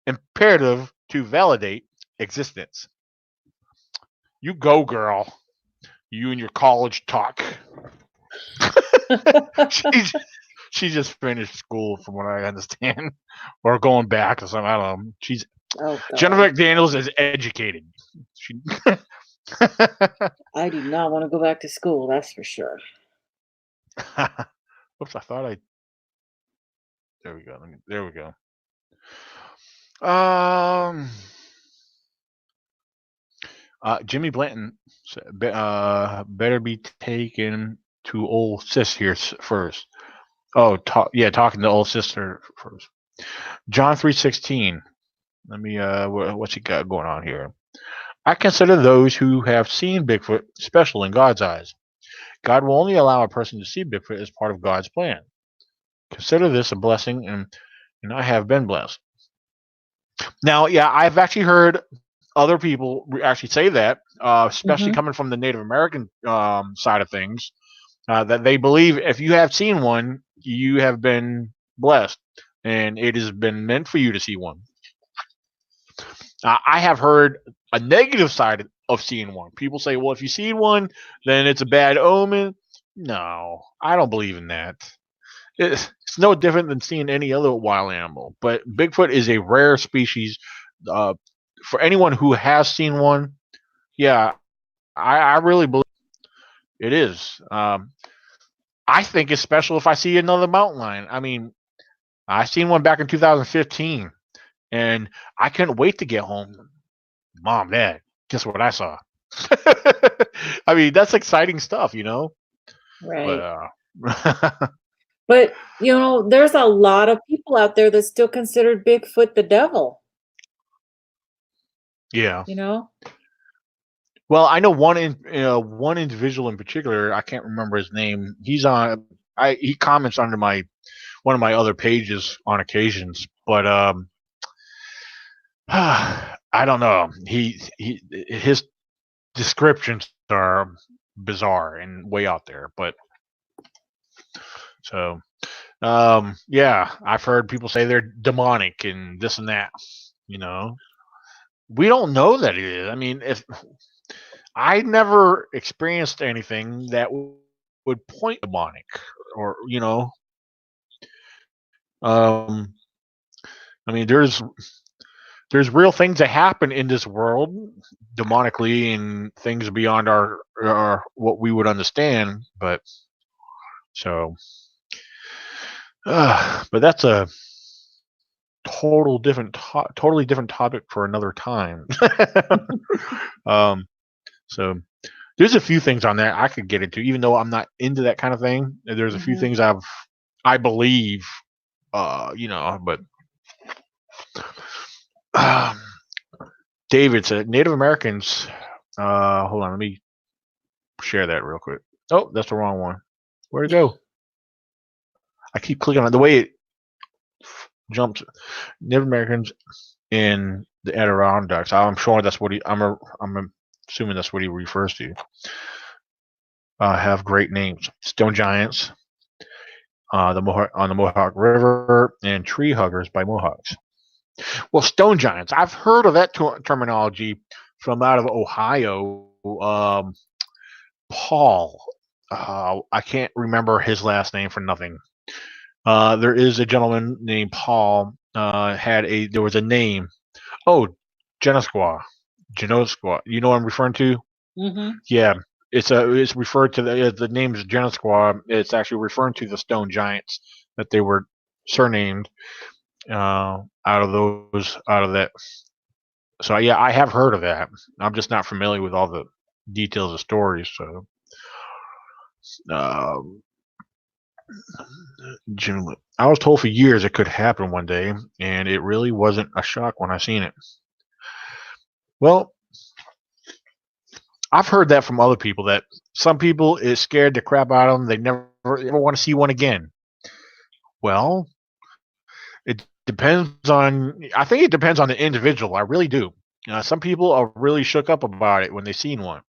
imperative to validate existence. You go, girl. You and your college talk. she she just finished school, from what I understand, or going back or something. I don't know. She's Oh Jennifer God. McDaniels is educated. She, I do not want to go back to school, that's for sure. Oops, I thought I. There we go. There we go. Um, Jimmy Blanton better be taken to old sis here first. Oh, talking to old sister first. John 3:16. Let me what's he got going on here? I consider those who have seen Bigfoot special in God's eyes. God will only allow a person to see Bigfoot as part of God's plan. Consider this a blessing, and I have been blessed. Now, yeah, I've actually heard other people actually say that, especially Hmm. coming from the Native American side of things, that they believe if you have seen one, you have been blessed, and it has been meant for you to see one. I have heard a negative side of seeing one. People say, well, if you see one, then it's a bad omen. No, I don't believe in that. It's no different than seeing any other wild animal. But Bigfoot is a rare species. Uh, for anyone who has seen one, yeah, I really believe it is. I think it's special if I see another mountain lion. I mean, I seen one back in 2015, and I couldn't wait to get home. Mom, Dad, guess what I saw? I mean, that's exciting stuff, you know. But Right. But, there's a lot of people out there that still consider Bigfoot the devil, yeah. you know? Well, I know one individual in particular. I can't remember his name. He's on. He comments under my one of my other pages on occasions, but I don't know. He his descriptions are bizarre and way out there. But so yeah, I've heard people say they're demonic and this and that. You know, we don't know that it is. I mean, if I never experienced anything that would point demonic, or um, I mean, there's real things that happen in this world demonically and things beyond our what we would understand. But so, but that's a totally different topic for another time. um, so there's a few things on that I could get into, even though I'm not into that kind of thing. There's a few Mhm. things I believe, but um, David said Native Americans. Hold on, let me share that real quick. Oh, that's the wrong one. Where'd it go? I keep clicking on the way it jumps. Native Americans in the Adirondacks. I'm sure that's what I'm assuming that's what he refers to. Have great names: Stone Giants, on the Mohawk River, and Tree Huggers by Mohawks. Well, Stone Giants. I've heard of that terminology from out of Ohio. Paul. I can't remember his last name for nothing. There is a gentleman named Paul. There was a name. Oh, Genosqua. Genosqua. You know what I'm referring to? Mhm. Yeah. It's referred to the name is Genosqua. It's actually referring to the stone giants that they were surnamed out of that. So yeah, I have heard of that. I'm just not familiar with all the details of stories. So um, I was told for years it could happen one day, and it really wasn't a shock when I seen it. Well, I've heard that from other people that some people is scared the crap out of them. They never ever want to see one again. Well, it depends on. I think it depends on the individual. I really do. Some people are really shook up about it when they seen one.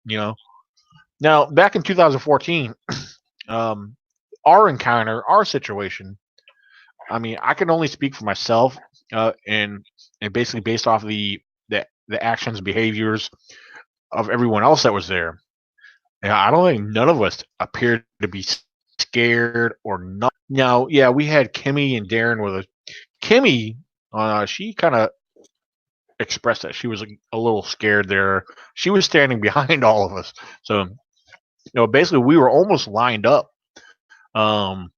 Now back in 2014, um, our encounter, our situation. I mean, I can only speak for myself, and basically based off the actions, behaviors of everyone else that was there. Yeah, I don't think none of us appeared to be scared or not. Now, yeah, we had Kimmy and Darren with us. Kimmy, she kind of expressed that she was a little scared there. She was standing behind all of us, so basically we were almost lined up um,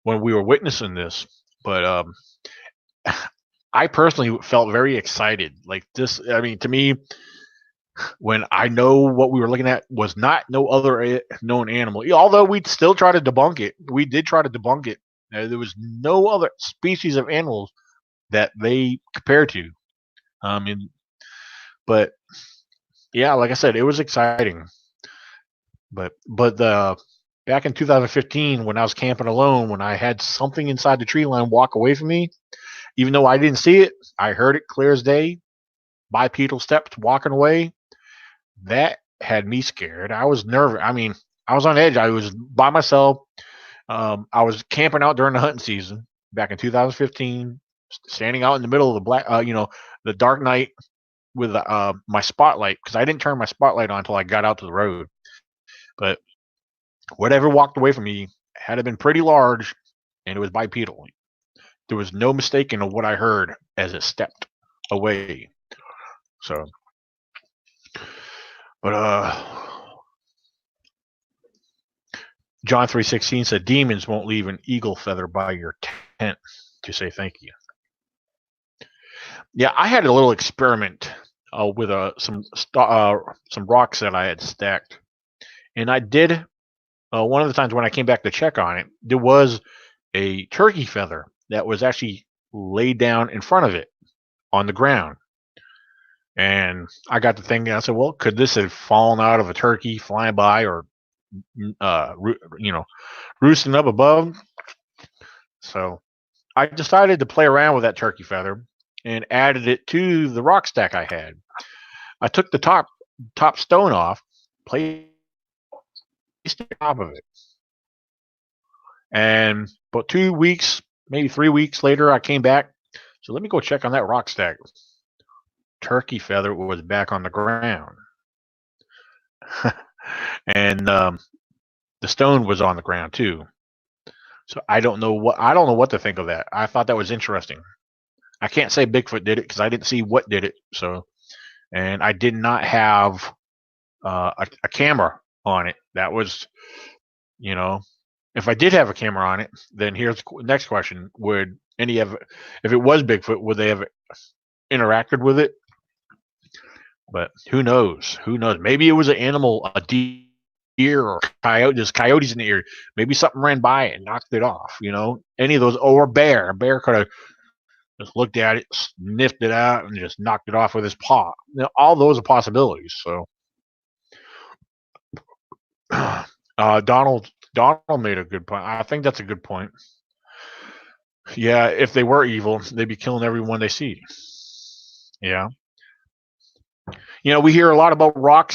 when we were witnessing this. But I personally felt very excited. Like this, I mean, to me, when I know what we were looking at was not no other known animal. Although we'd still try to debunk it, we did try to debunk it. There was no other species of animals that they compared to. And but yeah, like I said, it was exciting. But the back in 2015 when I was camping alone, when I had something inside the tree line walk away from me, even though I didn't see it, I heard it clear as day. Bipedal steps walking away. That had me scared. I was nervous. I mean, I was on edge. I was by myself. I was camping out during the hunting season back in 2015, standing out in the middle of the the dark night with my spotlight because I didn't turn my spotlight on until I got out to the road. But whatever walked away from me had been pretty large, and it was bipedal. There was no mistaking of what I heard as it stepped away. So, but John 3:16 said demons won't leave an eagle feather by your tent to say thank you. Yeah, I had a little experiment with some rocks that I had stacked, and I did one of the times when I came back to check on it, there was a turkey feather that was actually laid down in front of it on the ground. And I got to thinking, I said, well, could this have fallen out of a turkey flying by or, roosting up above? So I decided to play around with that turkey feather and added it to the rock stack I had. I took the top stone off, placed it on top of it. And about 2 weeks, maybe 3 weeks later, I came back. So let me go check on that rock stack. Turkey feather was back on the ground. And the stone was on the ground too. So I don't know what to think of that. I thought that was interesting. I can't say Bigfoot did it because I didn't see what did it. So, and I did not have a camera on it. That was, if I did have a camera on it, then here's the next question: would any of, if it was Bigfoot, would they have interacted with it? But who knows? Who knows? Maybe it was an animal, a deer or coyote. There's coyotes in the area. Maybe something ran by it and knocked it off. Any of those, or a bear. A bear could have just looked at it, sniffed it out, and just knocked it off with his paw. All those are possibilities. So, Donald made a good point. I think that's a good point. Yeah, if they were evil, they'd be killing everyone they see. Yeah. We hear a lot about rock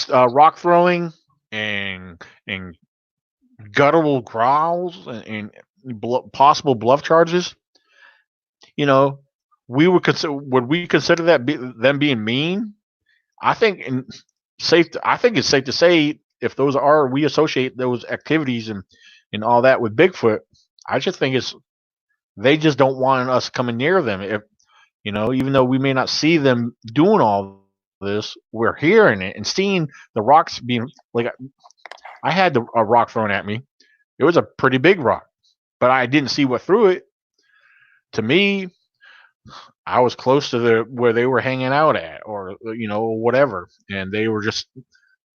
throwing and guttural growls and possible bluff charges. Would we consider that them being mean? I think I think it's safe to say if we associate those activities and all that with Bigfoot. I just think they just don't want us coming near them. If even though we may not see them doing all this, we're hearing it and seeing the rocks being like. I had a rock thrown at me. It was a pretty big rock, but I didn't see what threw it. To me, I was close to where they were hanging out at, or whatever, and they were just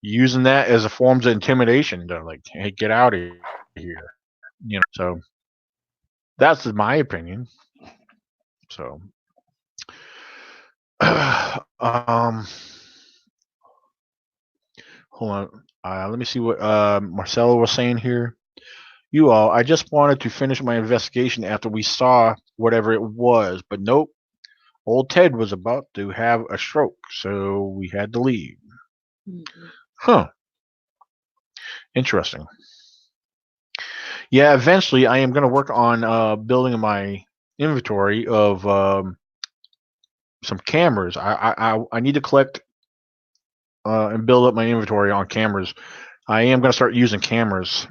using that as a form of intimidation to like, hey, get out of here. So that's my opinion. So, hold on. Let me see what Marcelo was saying here. You all, I just wanted to finish my investigation after we saw whatever it was, but nope. Old Ted was about to have a stroke, so we had to leave. Mm-hmm. Huh. Interesting. Yeah, eventually I am going to work on building my inventory of some cameras. I need to collect and build up my inventory on cameras. I am going to start using cameras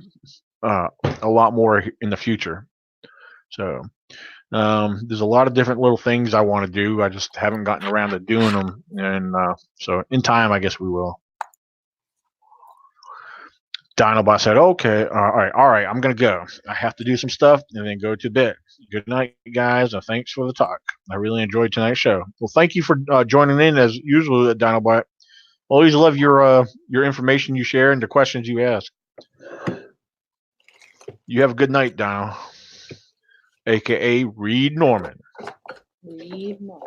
a lot more in the future. So there's a lot of different little things I want to do. I just haven't gotten around to doing them, and so in time, I guess we will. Dinobot said, "Okay, all right, I'm gonna go. I have to do some stuff and then go to bed. Good night, guys, and thanks for the talk. I really enjoyed tonight's show. Well, thank you for joining in as usual, Dinobot. Always love your information you share and the questions you ask. You have a good night, Dino, aka Reed Norman." Read more.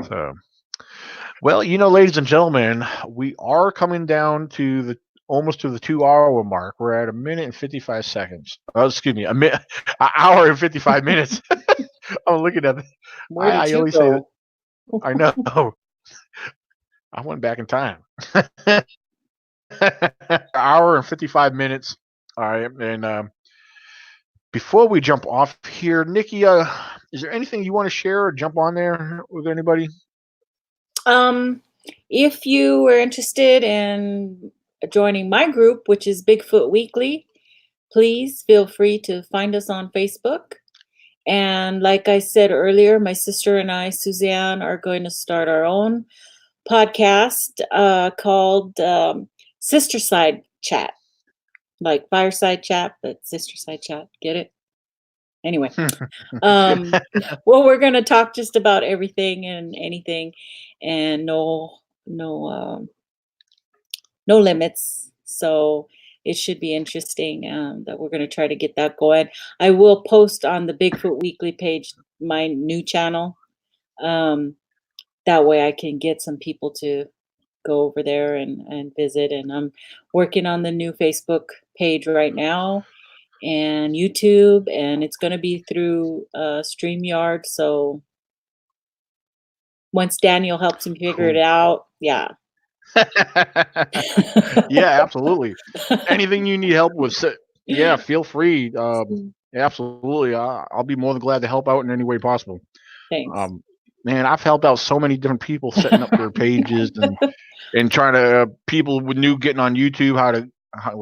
So, well, ladies and gentlemen, we are coming down to the almost to the 2 hour mark. We're at 1 minute and 55 seconds. Oh, excuse me, an hour and 55 minutes. I'm looking at. Where did I you always say that. go? I know. I went back in time. Hour and 55 minutes. All right, and before we jump off here, Nikki, is there anything you want to share or jump on there with anybody? Um, if you were interested in joining my group, which is Bigfoot Weekly, please feel free to find us on Facebook. And like I said earlier, my sister and I, Suzanne, are going to start our own podcast called Sister Side Chat, like Fireside Chat, but Sister Side Chat. Get it? Anyway, well, we're going to talk just about everything and anything, and no limits. So it should be interesting that we're going to try to get that going. I will post on the Bigfoot Weekly page my new channel. That way I can get some people to go over there and visit. And I'm working on the new Facebook page right now and YouTube, and it's going to be through StreamYard. So once Daniel helps him figure it Cool. out, yeah. Yeah, absolutely. Anything you need help with, yeah, feel free. Absolutely, I'll be more than glad to help out in any way possible. Thanks. Man, I've helped out so many different people setting up their pages and trying to people with new getting on YouTube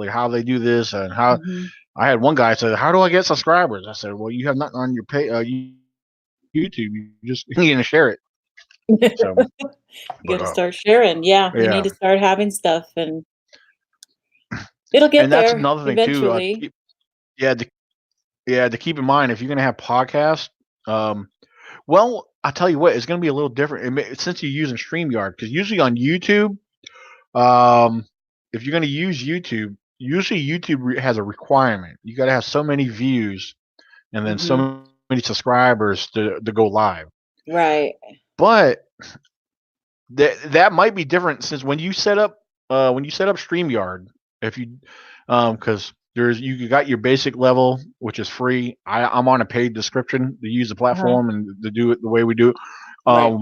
how they do this and how. Mhm. I had one guy say, "How do I get subscribers?" I said, "Well, you have nothing on your YouTube. You just need to share it." So, You but got to start sharing. Yeah, we yeah, need to start having stuff, and it'll and get that's there another thing too. eventually. Yeah, to keep in mind if you're gonna have podcasts. Well, I tell you what, it's gonna be a little different since you're using StreamYard because usually on YouTube, um, if you're gonna use YouTube, usually YouTube has a requirement. You got to have so many views and then Hmm. so many subscribers to go live. Right. But that might be different since when you set up StreamYard, if you because you got your basic level which is free. I'm on a paid description to use the Uh-huh. platform and to do it the way we do it. Right.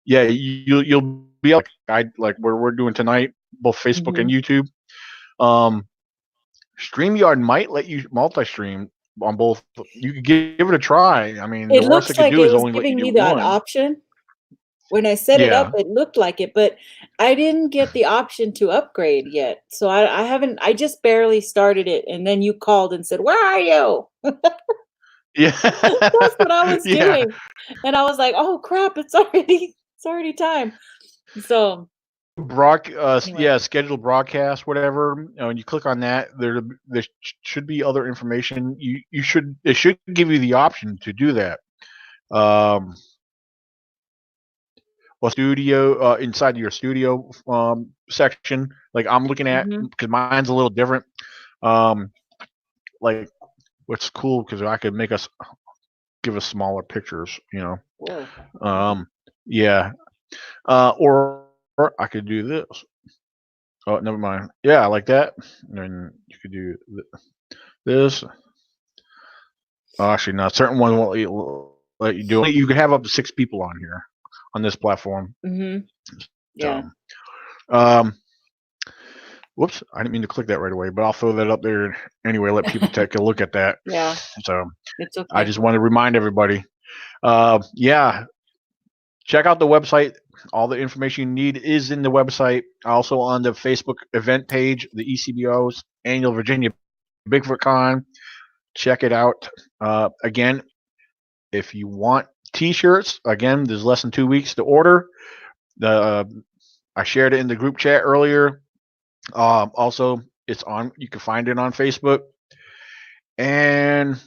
Yeah, you'll be able like we're doing tonight, both Facebook Hmm. and YouTube. Um, StreamYard might let you multi-stream on both. You could give it a try. I mean, the It worst it looks could like do it is was only let you giving do me that one. option. When I set it up, Yeah. it looked like it, but I didn't get the option to upgrade yet. So I haven't, I just barely started it. And then you called and said, "Where are you?" Yeah. That's what I was Yeah. doing. And I was like, "Oh crap, it's already time." So anyway. Yeah, scheduled broadcast, whatever. When you click on that, there should be other information. It should give you the option to do that. Um, well, studio inside your studio section, like I'm looking at Hmm. because mine's a little different. Um, like what's cool because I could make us give us smaller pictures. Whoa. Um, yeah. Or I could do this. Oh, never mind. Yeah, like that. And you could do this. Oh, actually, no. Certain ones won't let you do it. You could have up to 6 people on here on this platform. Hmm. So, Yeah. um, whoops, I didn't mean to click that right away, but I'll throw that up there anyway. Let people take a look at that. Yeah. So, It's I okay. just want to remind everybody. Yeah, check out the website. All the information you need is in the website. Also on the Facebook event page, the ECBOs. annual Virginia Bigfoot Con. Check it out. Again, if you want T-shirts, again, there's less than 2 weeks to order. I shared it in the group chat earlier. Also, it's on. You can find it on Facebook, and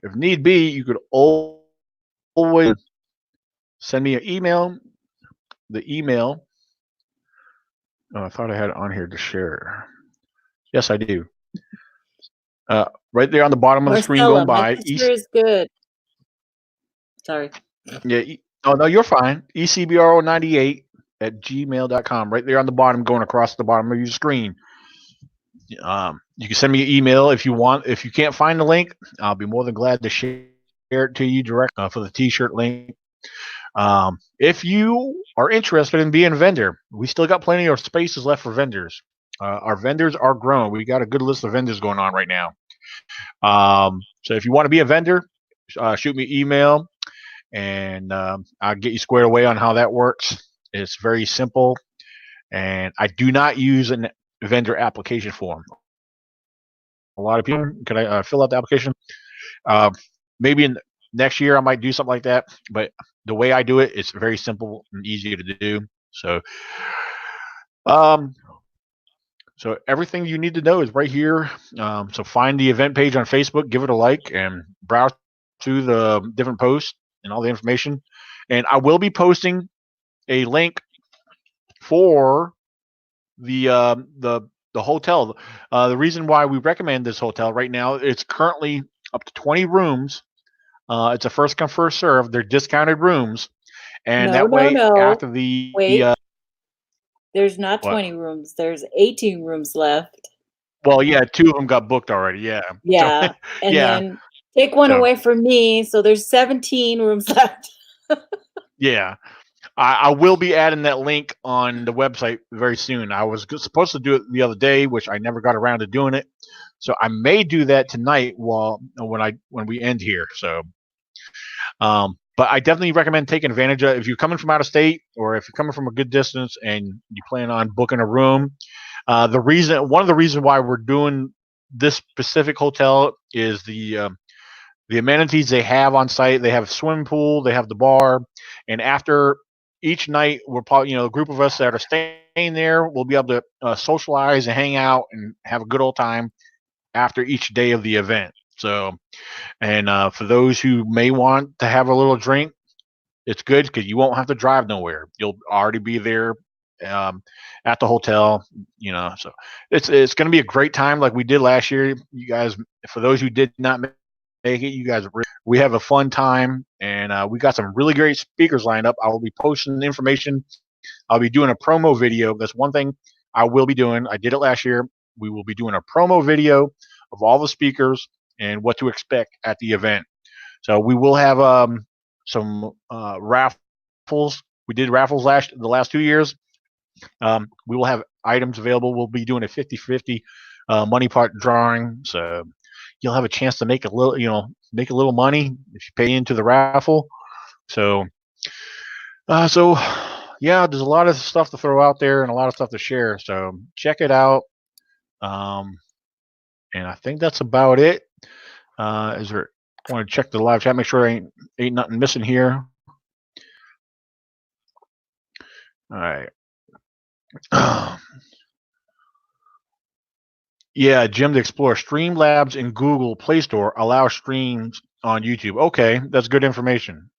if need be, you could always send me an email. The email. Oh, I thought I had it on here to share. Yes, I do. Right there on the bottom of the screen, Marcella, going my by. picture is good. Sorry. Yeah. Oh no, you're fine. ecbro98@gmail.com. Right there on the bottom, going across the bottom of your screen. You can send me an email if you want. If you can't find the link, I'll be more than glad to share it to you direct for the T-shirt link. If you are interested in being a vendor, we still got plenty of spaces left for vendors. Our vendors are growing. We got a good list of vendors going on right now. So if you want to be a vendor, shoot me an email, and I'll get you squared away on how that works. It's very simple, and I do not use a vendor application form. A lot of people, can I fill out the application? Maybe in next year I might do something like that, but the way I do it, it's very simple and easy to do. So, um, so everything you need to know is right here. So find the event page on Facebook, give it a like, and browse through the different posts and all the information. And I will be posting a link for the hotel. The reason why we recommend this hotel right now, it's currently up to 20 rooms. It's a first come first serve. They're discounted rooms, and No, that no, way no. after the Wait. There's not what? 20 rooms. There's 18 rooms left. Well, yeah, 2 of them got booked already. Yeah. So Yeah. And yeah. then take one So away from me. So there's 17 rooms left. yeah. I will be adding that link on the website very soon. I was supposed to do it the other day, which I never got around to doing it. So I may do that tonight when we end here. So, but I definitely recommend taking advantage of it. If you're coming from out of state or if you're coming from a good distance and you plan on booking a room. One of the reasons why we're doing this specific hotel is the amenities they have on site. They have a swimming pool, they have the bar, and after each night, we're probably a group of us that are staying there. We'll be able to socialize and hang out and have a good old time after each day of the event. So, and for those who may want to have a little drink, it's good because you won't have to drive nowhere. You'll already be there um, at the hotel. So it's going to be a great time like we did last year. You guys, for those who did not make it, you guys, we have a fun time, and we got some really great speakers lined up. I will be posting information. I'll be doing a promo video. That's one thing I will be doing. I did it last year. We will be doing a promo video of all the speakers and what to expect at the event. So we will have some raffles. We did raffles the last 2 years. We will have items available. We'll be doing a 50-50 money part drawing. So you'll have a chance to make a little money if you pay into the raffle. So yeah, there's a lot of stuff to throw out there and a lot of stuff to share. So check it out. And I think that's about it. I want to check the live chat, make sure ain't nothing missing here. All right. Yeah, Jim the Explorer. Streamlabs in Google Play Store allow streams on YouTube. Okay, that's good information.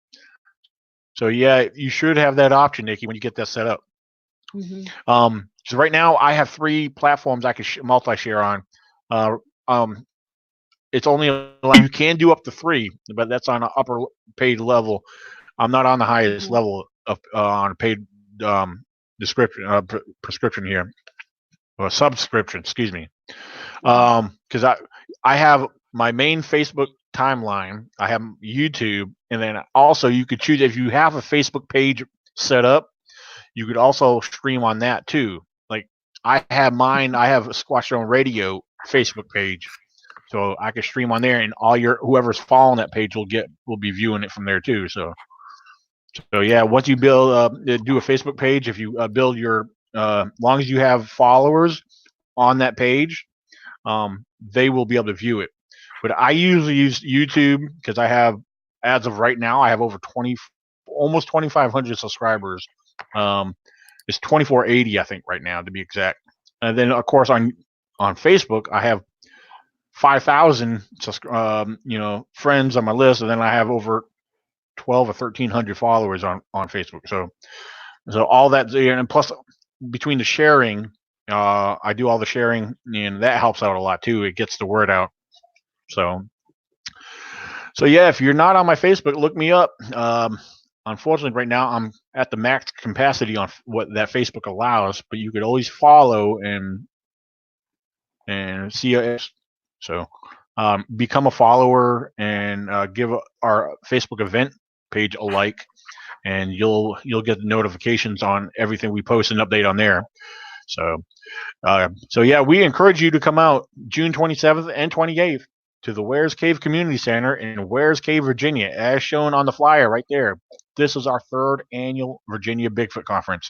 So yeah, you should have that option, Nikki, when you get that set up. Mm-hmm. So right now I have 3 platforms I can multi-share on. It's only you can do up to 3, but that's on an upper paid level. I'm not on the highest level of on paid prescription here, or subscription. Excuse me. Because I have my main Facebook timeline. I have YouTube, and then also you could choose if you have a Facebook page set up. You could also stream on that too. Like I have mine. I have a Squash Zone Radio Facebook page, so I can stream on there, and whoever's following that page will be viewing it from there too. So yeah, once you do a Facebook page, if you build your long as you have followers on that page, they will be able to view it. But I usually use YouTube because I have, as of right now, I have over almost 2,500 subscribers. It's 2,480, I think, right now to be exact. And then, of course, on Facebook, I have 5,000 friends on my list, and then I have over 12 or 1,300 followers on Facebook. So all that, and plus between the sharing, I do all the sharing, and that helps out a lot too. It gets the word out. So yeah, if you're not on my Facebook, look me up. Unfortunately, right now I'm at the max capacity on what that Facebook allows, but you could always follow and see us. So become a follower and give our Facebook event page a like, and you'll get notifications on everything we post and update on there. So yeah, we encourage you to come out June 27th and 28th to the Wares Cave Community Center in Wares Cave, Virginia, as shown on the flyer right there. This is our 3rd annual Virginia Bigfoot Conference,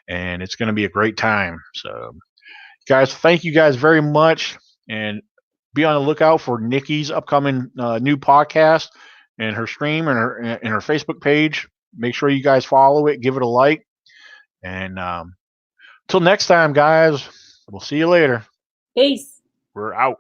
and it's going to be a great time. So, guys, thank you guys very much, and be on the lookout for Nikki's upcoming new podcast and her stream and her Facebook page. Make sure you guys follow it, give it a like, and until next time, guys, we'll see you later. Peace. We're out.